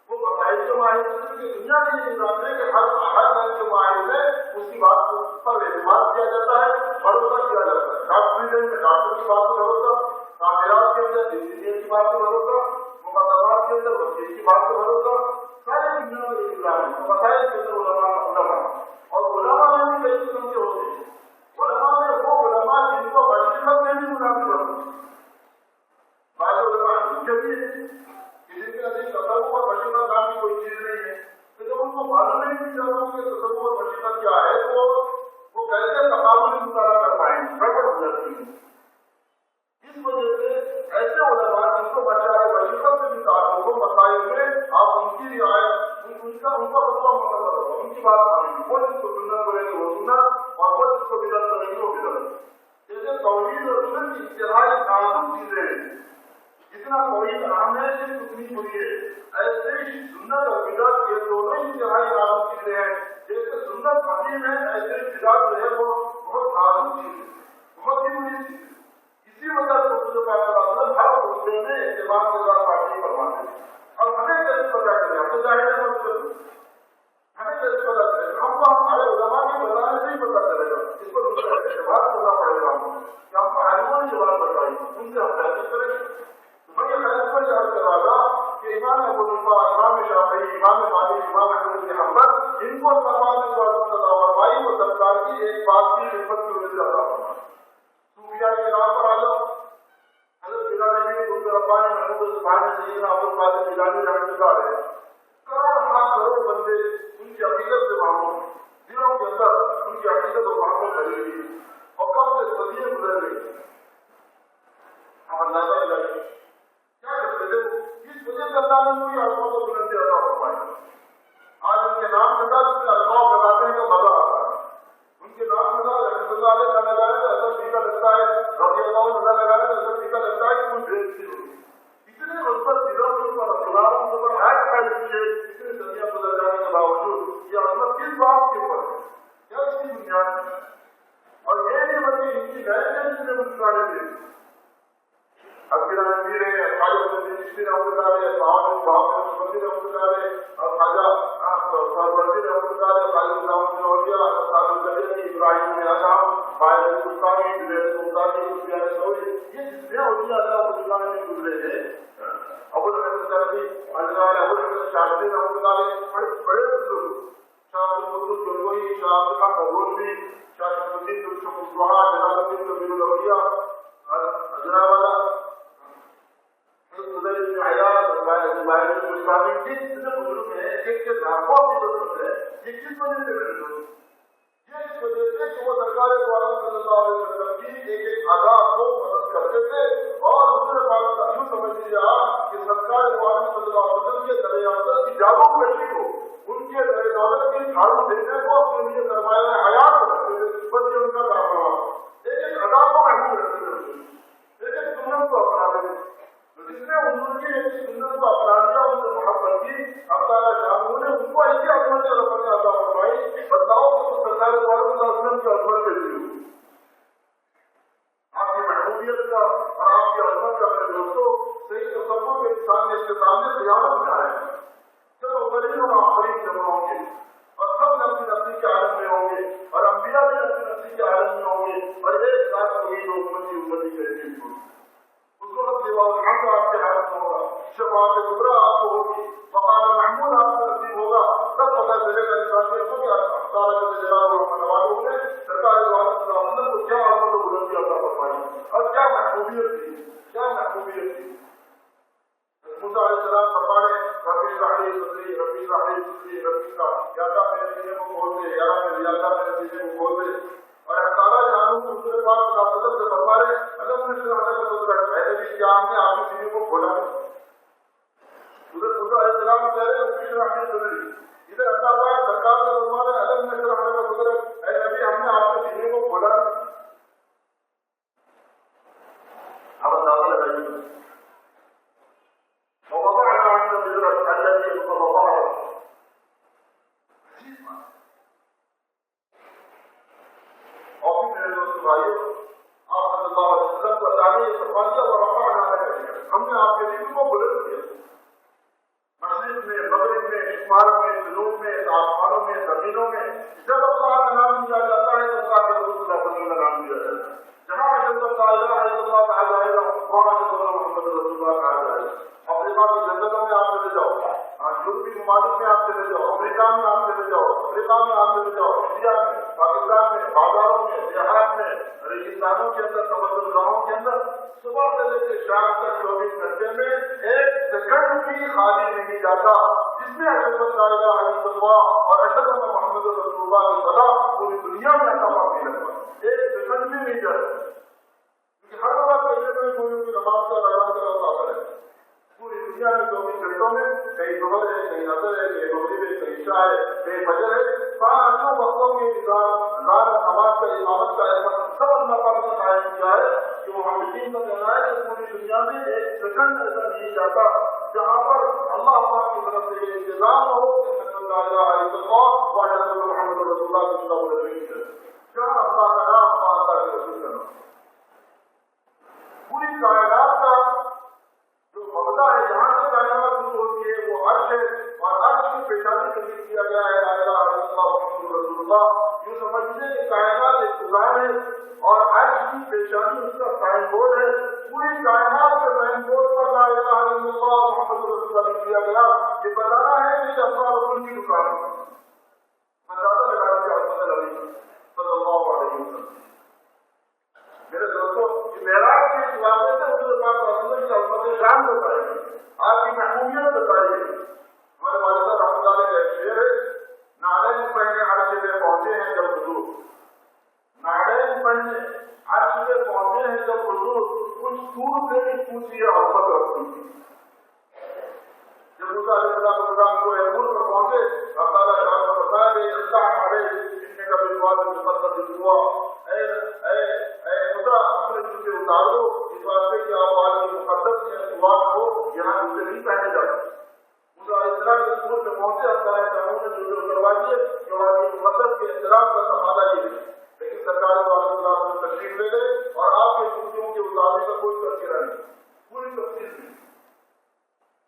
وہ مسائل کے معاہدے کی دنیا کے نظام ہے کہ ہر رنگ کے معاہدے میں اس کی بات پر اعتماد کیا جاتا ہے، بھروسہ کیا جاتا ہے۔ ڈاکٹر میں ڈاکٹر کی بات پر بھروسہ، تعمیرات کے اندر انجینئر کی بات پر بھروسہ، مقدمات کے اندر وکیل کی بات پر بھروسہ، ساری دنیا میں نظام ہے۔ مسائل کے اندر علماء اور علماء میں بھی کئی قسم کے ہوتے ہیں۔ علماء میں وہ علماء جن کو بشریت میں بھی منافع ہوتی ہے، بعض علماء جبھی کسی کے نزدیک تصوف اور بشریت نام کی کوئی چیز نہیں ہے، تو جب ان کو معلوم نہیں چلتا کہ تصوف اور بشریت کیا ہے تو وہ کیسے تقابل مطالعہ کر پائیں گے، گڑبڑ ہو جاتی ہے۔ اس وجہ سے ایسے علماء جن کو بشریت سے بھی تعلق ہو، مسائل میں آپ ان کی رعایت ان کا فتویٰ مقرر ہوگا، ان کی بات مانیں گے، وہ جس کو سنت کریں گے وہ سنت، اور وہ جس کو بدعت کریں گے وہ بدعت۔ جیسے توحید اور شرک انتہائی نازک چیزیں ہیں، جتنا توحید عام ہے صرف اتنی بری ہے، ایسے ہی سنت اور بدعت یہ دونوں انتہائی نازک چیزیں ہیں۔ جیسے سنت عظیم ہے ایسے ہی بدعت جو ہے وہ بہت نازک چیز ہے، بہت ہی بری چیز ہے۔ اسی وجہ سے رسول پاک صلی اللہ علیہ وسلم ہر خطبے میں اہتمام کے ساتھ باتیں فرماتے ہیں۔ اور ہمیں کیسے پتا چلے، ہم تو ظاہر ہے ہمیں کیسے پتا چلے، ہم کو ہمارے علماء کے بتانے سے ہی پتا چلے گا، اس پر اعتماد کرنا پڑے گا ہم کو کہ ہم کو عالموں نے جواب بتائی، ان سے ہم فیصلے کریں گے۔ میں یہ خیال پر یاد کرا گا کہ امام ابو حنیفہ، امام شافعی، امام مالک، امام احمد بن حنبل، ان کو اللہ پاک نے عطا فرمائی وہ سرکار کی ایک بات کی خدمت کی وجہ سے عطا فرمائی۔ صوفیاء کے نام پر آ جاؤ، حضرت بلال بن ربانی محمود سبحان سیدنا ابو القاسم جیلانی رحمۃ اللہ علیہ، کروڑ بندے ان کی عقیدت سے معلوم، دلوں کے اندر ان کی عقیدت و محبت بھری ہوئی، اور کب سے صدیاں گزر گئی، ہم اندازہ لگائیے کیا کرتے تھے۔ اس وجہ سے اللہ نے کوئی الفاظ کو بلندی عطا فرمائی۔ آج ان کے نام کے ساتھ اس میں الفاظ لگاتے ہیں تو مزہ آتا ہے، ان کے نام کے ساتھ رحمۃ اللہ علیہ کا لگانے تو ایسا ٹھیکا لگتا ہے، رضی اللہ عنہ لگانے تو ایسا ٹھیکا لگتا ہے کہ کوئی بےعزتی ہوگی۔ اتنے مثبت چیزوں کے اوپر خداؤں کے اوپر عائد پائی ہوئی ہے، اتنی صدیاں گزر جانے کے باوجود یہ عظمت کس بات کے اوپر ہے، کیا اس کی بنیاد ہے؟ اور یہ نہیں بلکہ ان کی غیر نے مسکرانے دی۔ اب پیر ہے، خواجہ چشتی رحمۃ اللہ علیہ، بہاول رحمۃ اللہ علیہ، اور خواجہ سرورزی رحمۃ اللہ علیہ، خواجہ نظام الدین اولیاء، استاد الجلیل، ابراہیم بن ادہم، فائز البستانی، جنید ملتانی، سفیان ثوری، یہ جتنے اولیاء اللہ کے زمانے میں گزرے ہیں، ابو الحسن شاذلی، ابو الحسن شاذلی رحمۃ اللہ علیہ، بڑے بزرگ، شاہ عبدالقدوس گنگوئی، شاہ عبدالحق غزنوی، شاہ شمس الدین دلشمسوہا، جلال الدین کبیر الاولیاء، جناب والا جتنے بزرگ ہیں، ایک کے لاکھوں کی ضرورت ہے، یہ کس وجہ سے بنے لوگ؟ یہ اس وجہ سے کہ وہ سرکار دو عالم صلی اللہ علیہ وسلم کی ایک ایک ادا کو پسند کرتے تھے، اور حضور پاک کا یوں سمجھ لیجیے آپ کہ سرکار دو عالم صلی اللہ علیہ وسلم کے دریافت کی جادو کشی کو، ان کے در دولت کی جھاڑو دینے کو اپنے لیے سرمایہ حیات رکھتے تھے، بس یہ ان کا کام ہوا۔ ایک ایک ادا کو محفوظ رکھتے تھے، ایک ایک سنت کو اپنا لیتے، جس نے حضور کی ایک سنت کو اپنا لیا، ان سے محبت کی، اب تعالیٰ شاہ نے ان کو ایسی عظمت سے رفت عطا فرمائی۔ بتاؤ کہ سرکار دو عالم صلی اللہ علیہ وسلم کی عظمت کیسی ہوئی، آپ کی محبوبیت کا اور آپ کی عظمت کا اپنے دوستوں صحیح تصور کے سامنے قیامت کا ہے۔ چلو غریب اور آخرین جمع ہوں گے، اور سب نفسی نفسی کے عالم میں ہوں گے، اور انبیاء بھی نفسی نفسی کے عالم میں ہوں گے، اور ایک ساتھ وہی جو امتی کہتی ہوگی، اس وقت دیوا الحمد آپ کے حالت میں ہوگا، شفاعت کبریٰ آپ کو ہوگی، مقام محمود آپ کو نصیب ہوگا، تب پتہ چلے گا انسان کو کہ تعالیٰ کے جلال اور منوالوں نے سرکار دو عالم صلی اللہ علیہ وسلم کو کیا اور پھر میرے دوست بھائیوں آپ صلی اللہ علیہ وسلم کو اللہ نے یہ فرما دیا اور ہم نے آپ کے دل کو بلند کیا، مشرق میں، مغرب میں، شمال میں، جنوب میں، آسمانوں میں، زمینوں میں، جب اللہ کا نام لیا جاتا ہے تو اللہ کے رسول صلی اللہ علیہ وسلم کا نام لیا جاتا ہے، جہاں اشہد ان لا الہ الا اللہ کہا جائے گا وہاں اشہد ان محمد رسول اللہ کہا جائے گا۔ افریقہ کی جنگلوں میں آپ چلے جاؤ، یورپی ممالک میں آپ چلے جاؤ، امریکہ میں آپ چلے جاؤ، افریقہ میں آپ چلے جاؤ، انڈیا میں، پاکستان میں، بازاروں میں، دیہات میں، ریگستانوں کے اندر، سمندر گاہوں کے اندر صبح سے لے کے شام تک 24 گھنٹے میں ایک سیکنڈ بھی خالی نہیں جاتا جس میں اشہد ان لا الہ الا اللہ اور اشہد ان محمد رسول اللہ کی صلاح پوری دنیا میں عطا پاتی ہے، ایک سیکنڈ بھی نہیں جاتا، کیونکہ ہر وقت کہیں کوئی کوئی کی نماز کا اعلان کر رہا ہے پوری دنیا میں 24 گھنٹوں میں، کہیں ظہر ہے، کہیں عصر ہے، کہیں مغرب ہے، کہیں عشاء ہے، کہیں فجر ہے، 5 وقتوں کے نظام نماز کا امامت کا سب اللہ پاک نے قائم کیا ہے کہ وہ ہم یقین کا کہنا ہے کہ پوری دنیا میں ایک سیکنڈ ایسا نہیں جاتا جہاں پر اللہ پاک کی طرف سے یہ انتظام ہو کہ اشہد ان لا الہ الا اللہ و اشہد ان محمد رسول اللہ کی صلاح ہے، جہاں اللہ کا نام اللہ کے رسول کا نام، پوری کائنات کا جو مبدا ہے جہاں سے کائنات شروع ہوتی ہے وہ عرش ہے، اور عرش کی پیشانی سے ذکر کیا گیا ہے لا الہ الا اللہ محمد رسول اللہ، یوں سمجھتے کہ کائنات ایک دکان ہے اور عرش کی پیشانی اس کا سائن بورڈ ہے، پوری کائنات کے سائن بورڈ پر لا الہ الا اللہ محمد رسول اللہ لکھ دیا گیا، یہ بتانا ہے کہ یہ اللہ رسول کی دکان ہے، اندازہ لگانے کے حضرت علی صلی اللہ علیہ وسلم۔ میرے دوستوں معراج کے اس واقعے سے حضور پاک صلی اللہ علیہ وسلم کی عظمت شان بتائی گئی، آپ کی محبوبیت بتائی گئی۔ ہمارے والد صاحب رحمۃ اللہ علیہ کا ایک شعر ہے، نعلین پہنے عرش پہ پہنچے ہیں جب حضور، نعلین پہنے عرش پہ پہنچے ہیں جب حضور، کچھ دور سے بھی پوچھیے عظمت رسول کی۔ جب موسیٰ علیہ السلام کو ایرپورٹ پر پہنچے، اللہ تعالیٰ شان کو بتایا کہ اللہ ہمارے اتنے کا بالواد مقدس ہوا، اے خدا اپنے دل سے اتار دو اس واسطے کہ آواز کی مقدس سوال کو یہاں دوسرے نہیں پہنے جاتے۔ موسیٰ علیہ السلام کے اسکول سے پہنچے، اللہ تعالیٰ نے جو کروا دیے کہ آواز کی مقدس کے احترام کا تقاضا یہ ہے، لیکن سرکار والا تشریف لے گئے اور آپ کے کرسیوں کے اتارنے کا کوئی تذکرہ نہیں، پوری تفصیل نہیں،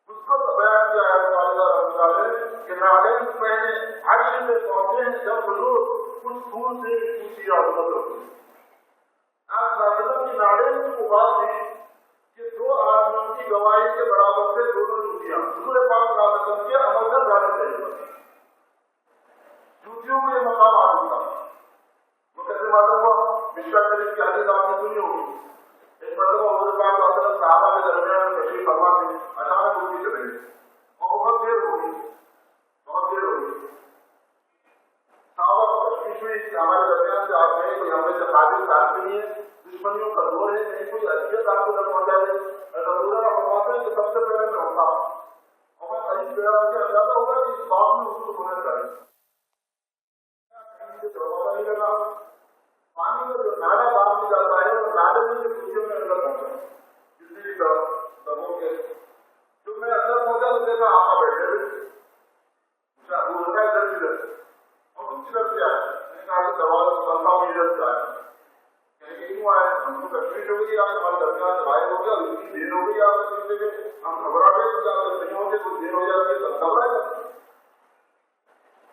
اس کو بیان کیا ہے والدہ رحمۃ اللہ علیہ کہ نعلین پہنے عرش پہ پہنچے ہیں جب حضور، کچھ دور سے پوچھی عظمت رسول۔ آپ وسلم کی نعلین کی بات تھی کہ 2 آدمیوں کی گواہی کے برابر سے 2 جوتیاں حضور پاک صلی اللہ علیہ وسلم کے عمل میں جانے چاہیے، جوتیوں میں یہ مقام عالم تھا۔ وہ کیسے معلوم ہوا؟ مشکل شریف کی حدیث آپ نے سنی ہوگی، ایک مرتبہ حضور پاک صلی اللہ علیہ وسلم صحابہ کے درمیان میں تشریف فرما تھے، اچانک جوتی چل گئی اور بہت دیر ہو گئی، صحابہ کو تشویش ہوئی کہ ہمارے درمیان سے آپ کہیں کوئی ہمیں سے قابل ساتھ نہیں ہے، دشمنیوں کا دور ہے، کہیں کوئی اذیت آپ کو نہ پہنچائے۔ رسول اللہ فرماتے ہیں کہ سب سے پہلے میں ہوتا اور میں قریب گیا کہ اندازہ ہوگا کہ اس بات میں اس کو ہونا چاہیے، کہیں سے دروازہ نہیں لگا، پانی میں جو نالا باہر میں جاتا ہے وہ نالے میں سے دوسرے میں اندر پہنچا، کسی بھی دبوں کے جب میں اندر پہنچا تو دیکھا آقا بیٹھے ہوئے، ابو بکر ادھر کدھر اور تم کدھر سے آئے؟ میں نے کہا کہ دروازہ بنتا ہوں ادھر سے آئے، کہیں کہ کیوں آئے؟ ہم کو تشویش ہو گئی، آپ ہمارے درمیان ظاہر ہو گیا، اتنی دیر ہو گئی آپ کے سلسلے میں، ہم گھبرا گئے کہ آپ نہیں ہوتے، کچھ دیر ہو جاتی ہے تب گھبرا جاتے۔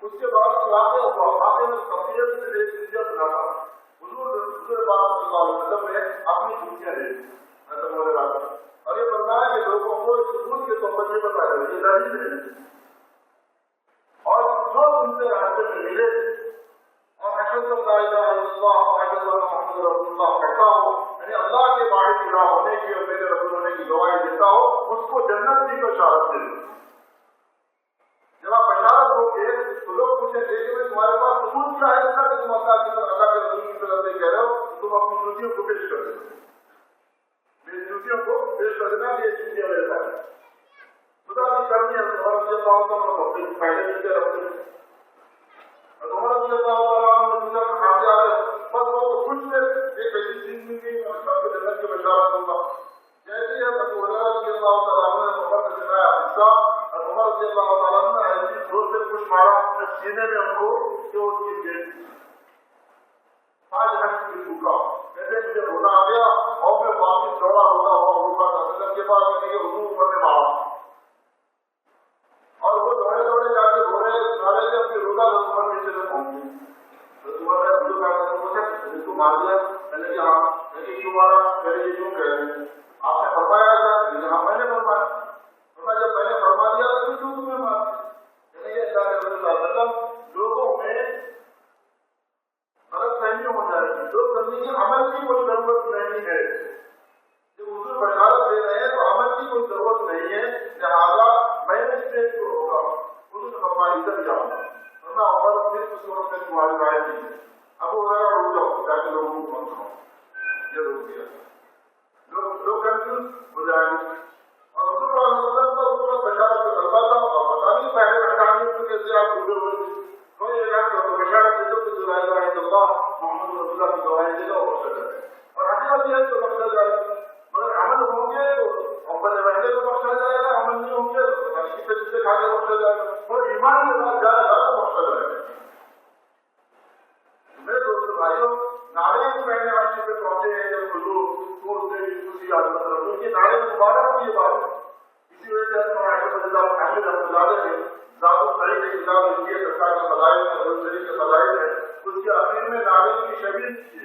اس کے بعد واقعہ ہوا، واقعے میں تفصیل سے ایک چیزیں سنا تھا، حضور پاک صلی اللہ علیہ وسلم نے اپنی جوتیاں دے دی ایسا بولے رہا تھا، اور یہ بتایا کہ لوگوں کو سکون کے طور پر یہ بتایا یہ لڑی ہے، اور جو ان سے راستے میں ملے اور اشہد ان لا الہ الا اللہ اشہد ان محمد رسول اللہ کہتا ہو، یعنی اللہ کے واحد الہ ہونے کی اور میرے رسول ہونے کی گواہی دیتا ہو، اس کو جنت کی بشارت دے دو۔ جب آپ بشارت ہوگے تو لوگ پوچھیں گے کہ تمہارے پاس سکون کیا ہے، کہ تم اللہ کے رسول کی طرف سے کہہ رہے ہو، تم اپنی جوتیوں کو پیش کر دو، میری جوتیوں کو پیش کر دینا کہ یہ جوتیاں میرے پاس خدا کی کرنی ہے۔ عمر رضی اللہ عنہ اپنے فائدے ملتے رکھتے ہیں، اور عمر رضی اللہ عنہ کھاتے آ رہے بس وہ خوش سے ایک ایسی چیز مل گئی اور سب کے جنت کی بشارت دوں گا، جیسے ہی ابو ہریرہ رضی اللہ تعالیٰ عنہ نے عمر سے سنایا حصہ، اور عمر رضی اللہ تعالیٰ عنہ نے ایسی زور سے خوش مارا سینے میں ان کو کہ وہ چیز گئی، 5 گھنٹے بھی روکا، کہتے مجھے رونا آ گیا اور میں واپس دوڑا روتا ہوا روکا تھا سلم کے پاس، میں نے یہ حضور پڑھنے مارا اور وہ دوڑے دوڑے جا کے رو رہے نالے سے اپنی روزہ عمر نیچے سے پہنچ گئی. عمر نے حضور کا پوچھا تو مار دیا؟ میں نے کہا ہاں. میں نے کیوں مارا؟ میں نے یہ کیوں کہہ رہے ہیں آپ نے فرمایا تھا؟ ہاں میں نے فرمایا. جب میں نے فرما دیا تو کیوں تمہیں مار دیا؟ لوگوں میں غلط فہمی ہو جائے گی. لوگ کرنے کے عمل کی کوئی ضرورت نہیں ہے. جب حضور بشارت دے رہے ہیں تو عمل کی کوئی ضرورت نہیں ہے. لہٰذا میں نے اسٹیج کو روکا. حضور نے فرمایا ادھر جاؤ ورنہ عمر پھر اس وقت میں تمہاری رائے دی. اب وہ رک جاؤ تاکہ لوگوں کو سمجھاؤ. یہ روک دیا. لوگ کنفیوز ہو جائیں گے. اور حضور صلی اللہ علیہ وسلم کا اس وقت بشارت کا غلبہ تھا اور پتا نہیں پہلے اٹھانے سے کیسے آپ ڈوبے ہوئے تھے. کوئی بشارت دے دو کہ لا الہ الا اللہ محمد رسول اللہ کی گواہی دے دو اور حقیقت یہ ہے تو بخشا جائے گا. مگر عمل ہوں گے تو اپنے پہلے کو بخشا جائے گا. عمل نہیں ہوں گے تو کسی سے کھا کے بخشا جائے گا. اور ایمان کے ساتھ جائے گا تو بخشا جائے گا. میرے دوست بھائیوں نعرے پہلے عرصے پہ پہنچے ہیں جب حضور کو خوشی عادت رکھو کہ نعرے مبارک کی یہ بات ہے. اسی وجہ سے عائشہ رضی اللہ عنہا رحمۃ اللہ علیہ نے ذات الصحیح کی کتاب لکھی ہے سرکار کے فضائل حضرت شریف کے فضائل ہے. اس کے اخیر میں نعرے کی شبیہ کی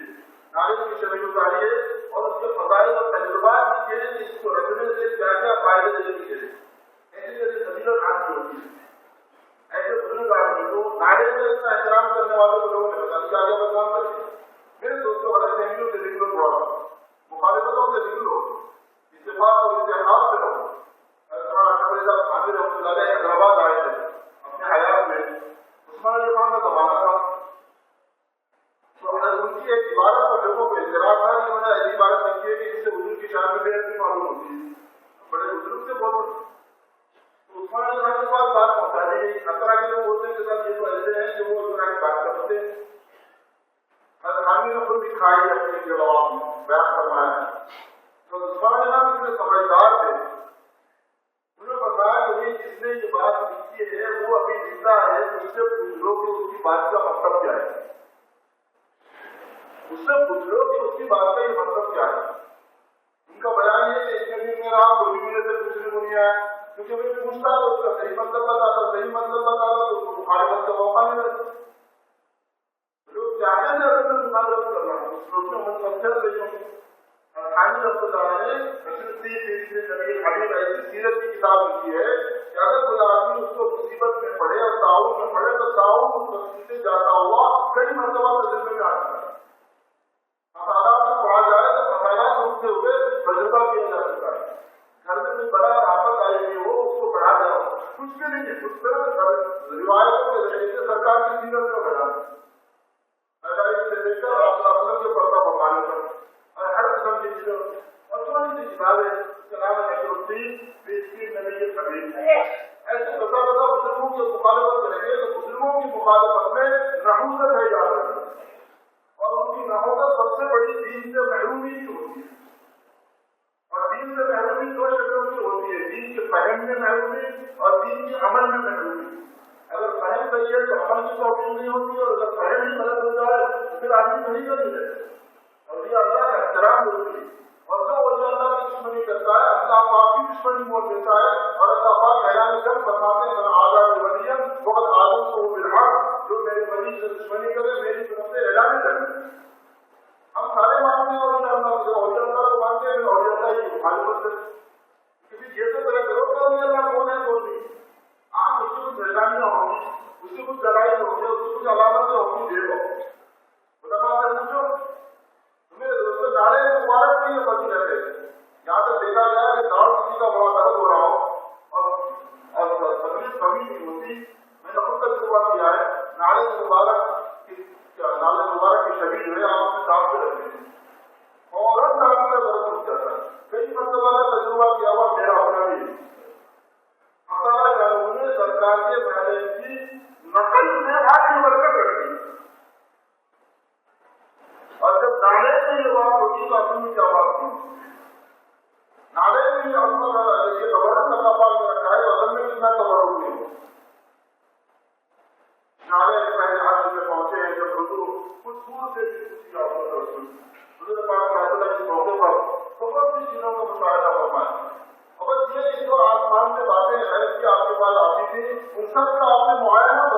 نعرے کی شبیہ اتاری ہے اور اس کے فضائل اور تجربات لکھے ہیں کہ اس کو رکھنے سے کیا کیا فائدے دینے کے لیے ایسی ایسی فضیلت حاصل ہوتی ہے. ایسے بزرگ آدمی کو نعرے میں اتنا احترام کرنے والے لوگوں نے بتا دیا آگے بدنام کر دیا. میرے دوستوں غلط فہمیوں سے نکلو تھوڑا سا مخالفتوں سے نکلو اتفاق اور اتحاد سے رہو. حیدرآباد آئے تھے اپنے حیات میں عثمان علی خان کا زمانہ تھا تو ان کی ایک عبارت پر لوگوں کو اعتراض تھا کہ انہوں نے ایسی عبارت لکھی ہے کہ جس سے حضور کی شان میں بے عزتی معلوم ہوتی ہے. بڑے بزرگ سے بولو عثمان علی خان کے پاس بات پہنچا دی گئی. ہر طرح کے لوگ ہوتے ہیں کہ یہ تو ایسے ہیں کہ وہ اس طرح کی بات کرتے ہیں. حضرانی نے خود بھی کھائی اپنے جواب میں بیان فرمایا. تو عثمان علی خان اتنے سمجھدار تھے. انہوں نے بتایا کہ جس نے یہ بات لکھی ہے وہ ابھی زندہ ہے. اس سے پوچھ لو کہ اس کی بات کا مطلب کیا ہے. اس سے پوچھ لو کہ اس کی بات کا یہ مطلب کیا ہے. ان کا بیان یہ کہ اس میں میرا کوئی میرے سے کچھ نہیں ہے کیونکہ میں پوچھتا تو اس کا صحیح مطلب بتاتا صحیح مطلب بتاتا تو اس کو مخالفت کا موقع نہیں ملتا. لوگ چاہتے ہیں اگر میں مخالفت کر رہا ہوں اس لوگ میں مطلب چل رہی ہوں. سیرت کی کتاب لکھی ہے کہ اگر کوئی آدمی اس کو مصیبت میں پڑے اور تعاون میں پڑے تو تعاون اس مسجد سے جاتا ہوا کئی مرتبہ تجربے میں آتا ہے. مسالات میں پڑھا جائے تو مسالات اٹھتے ہوئے تجربہ کیا جا سکتا ہے. گھر میں کوئی بڑا آفت آئی ہوئی ہو اس کو پڑھا جاؤ کچھ بھی نہیں ہے. کچھ طرح روایتوں کے ذریعے سے سرکار کی سیرت میں بڑھا سے لے کر اپنا کے پردہ پکانے پر اور ہر قسم کی چیزوں اور تھوڑی سی کتابیں کلام نصرالدین بیسویں نبی کے خبیر ایسے بتا بزرگوں کی مخالفت کریں گے تو بزرگوں کی مخالفت میں نحوست ہے یاد رکھیں. اور ان کی نحوست سب سے بڑی دین سے محرومی کی ہوتی ہے. اور دین سے محرومی دو شکلوں کی ہوتی ہے. دین کے فہم میں محرومی اور دین کے عمل میں محرومی. اگر فہم صحیح ہے تو عمل کی توفیق نہیں ہوتی اور اگر فہم ہی غلط ہوتا ہے تو پھر آدمی نہیں کرتی ہے. اور یہ اللہ کا احترام ہوتی ہے. اور جو اللہ کی دشمنی کرتا ہے اللہ پاک کی دشمنی مول دیتا ہے. اور اللہ پاک اعلان کر فرماتے ہیں آزاد ولیم بہت آدم کو بالحق جو میرے ولی سے دشمنی کرے میری طرف سے اعلان کرے. ہم سارے مانتے ہیں اور اللہ جو اللہ کو مانتے ہیں اور اللہ کی مخالفت کرتے کیونکہ یہ تو طرح کرو تو اللہ کون ہے کون نہیں. آپ اس کی کچھ پریشانیاں ہوں گی اس کی کچھ لڑائی ہوگی اس کی کچھ علامتیں ہوں گی. دیکھو خدا سے پوچھو میرے دوستوں نعرے مبارک میں یہ بچ رہتے یہاں تک دیکھا گیا کہ داؤ کسی کا بڑا درد ہو رہا ہو اور تکلیف کمی نہیں ہوتی. میں نے خود تجربہ کیا ہے. نعرے مبارک کی شبیہ جو ہے آپ اپنے ساتھ سے رکھتے ہیں فوراً نعرے کا درد اٹھ جاتا ہے. کئی مرتبہ کا تجربہ کیا ہوا میرا ہونا بھی نے سرکار کے بیان کی نقل میں آگے برکت رکھی. اور جب نعرے میں یہ بات ہوتی تو اپنی کیا بات تھی. نعرے میں یہ تبرک اللہ پاک نے رکھا ہے اصل میں کتنا تبرک نہیں ہو. نعرے پہلے حاصل میں پہنچے ہیں جب حضور کچھ دور سے اپنی وسعت کا آپ نے معائنہ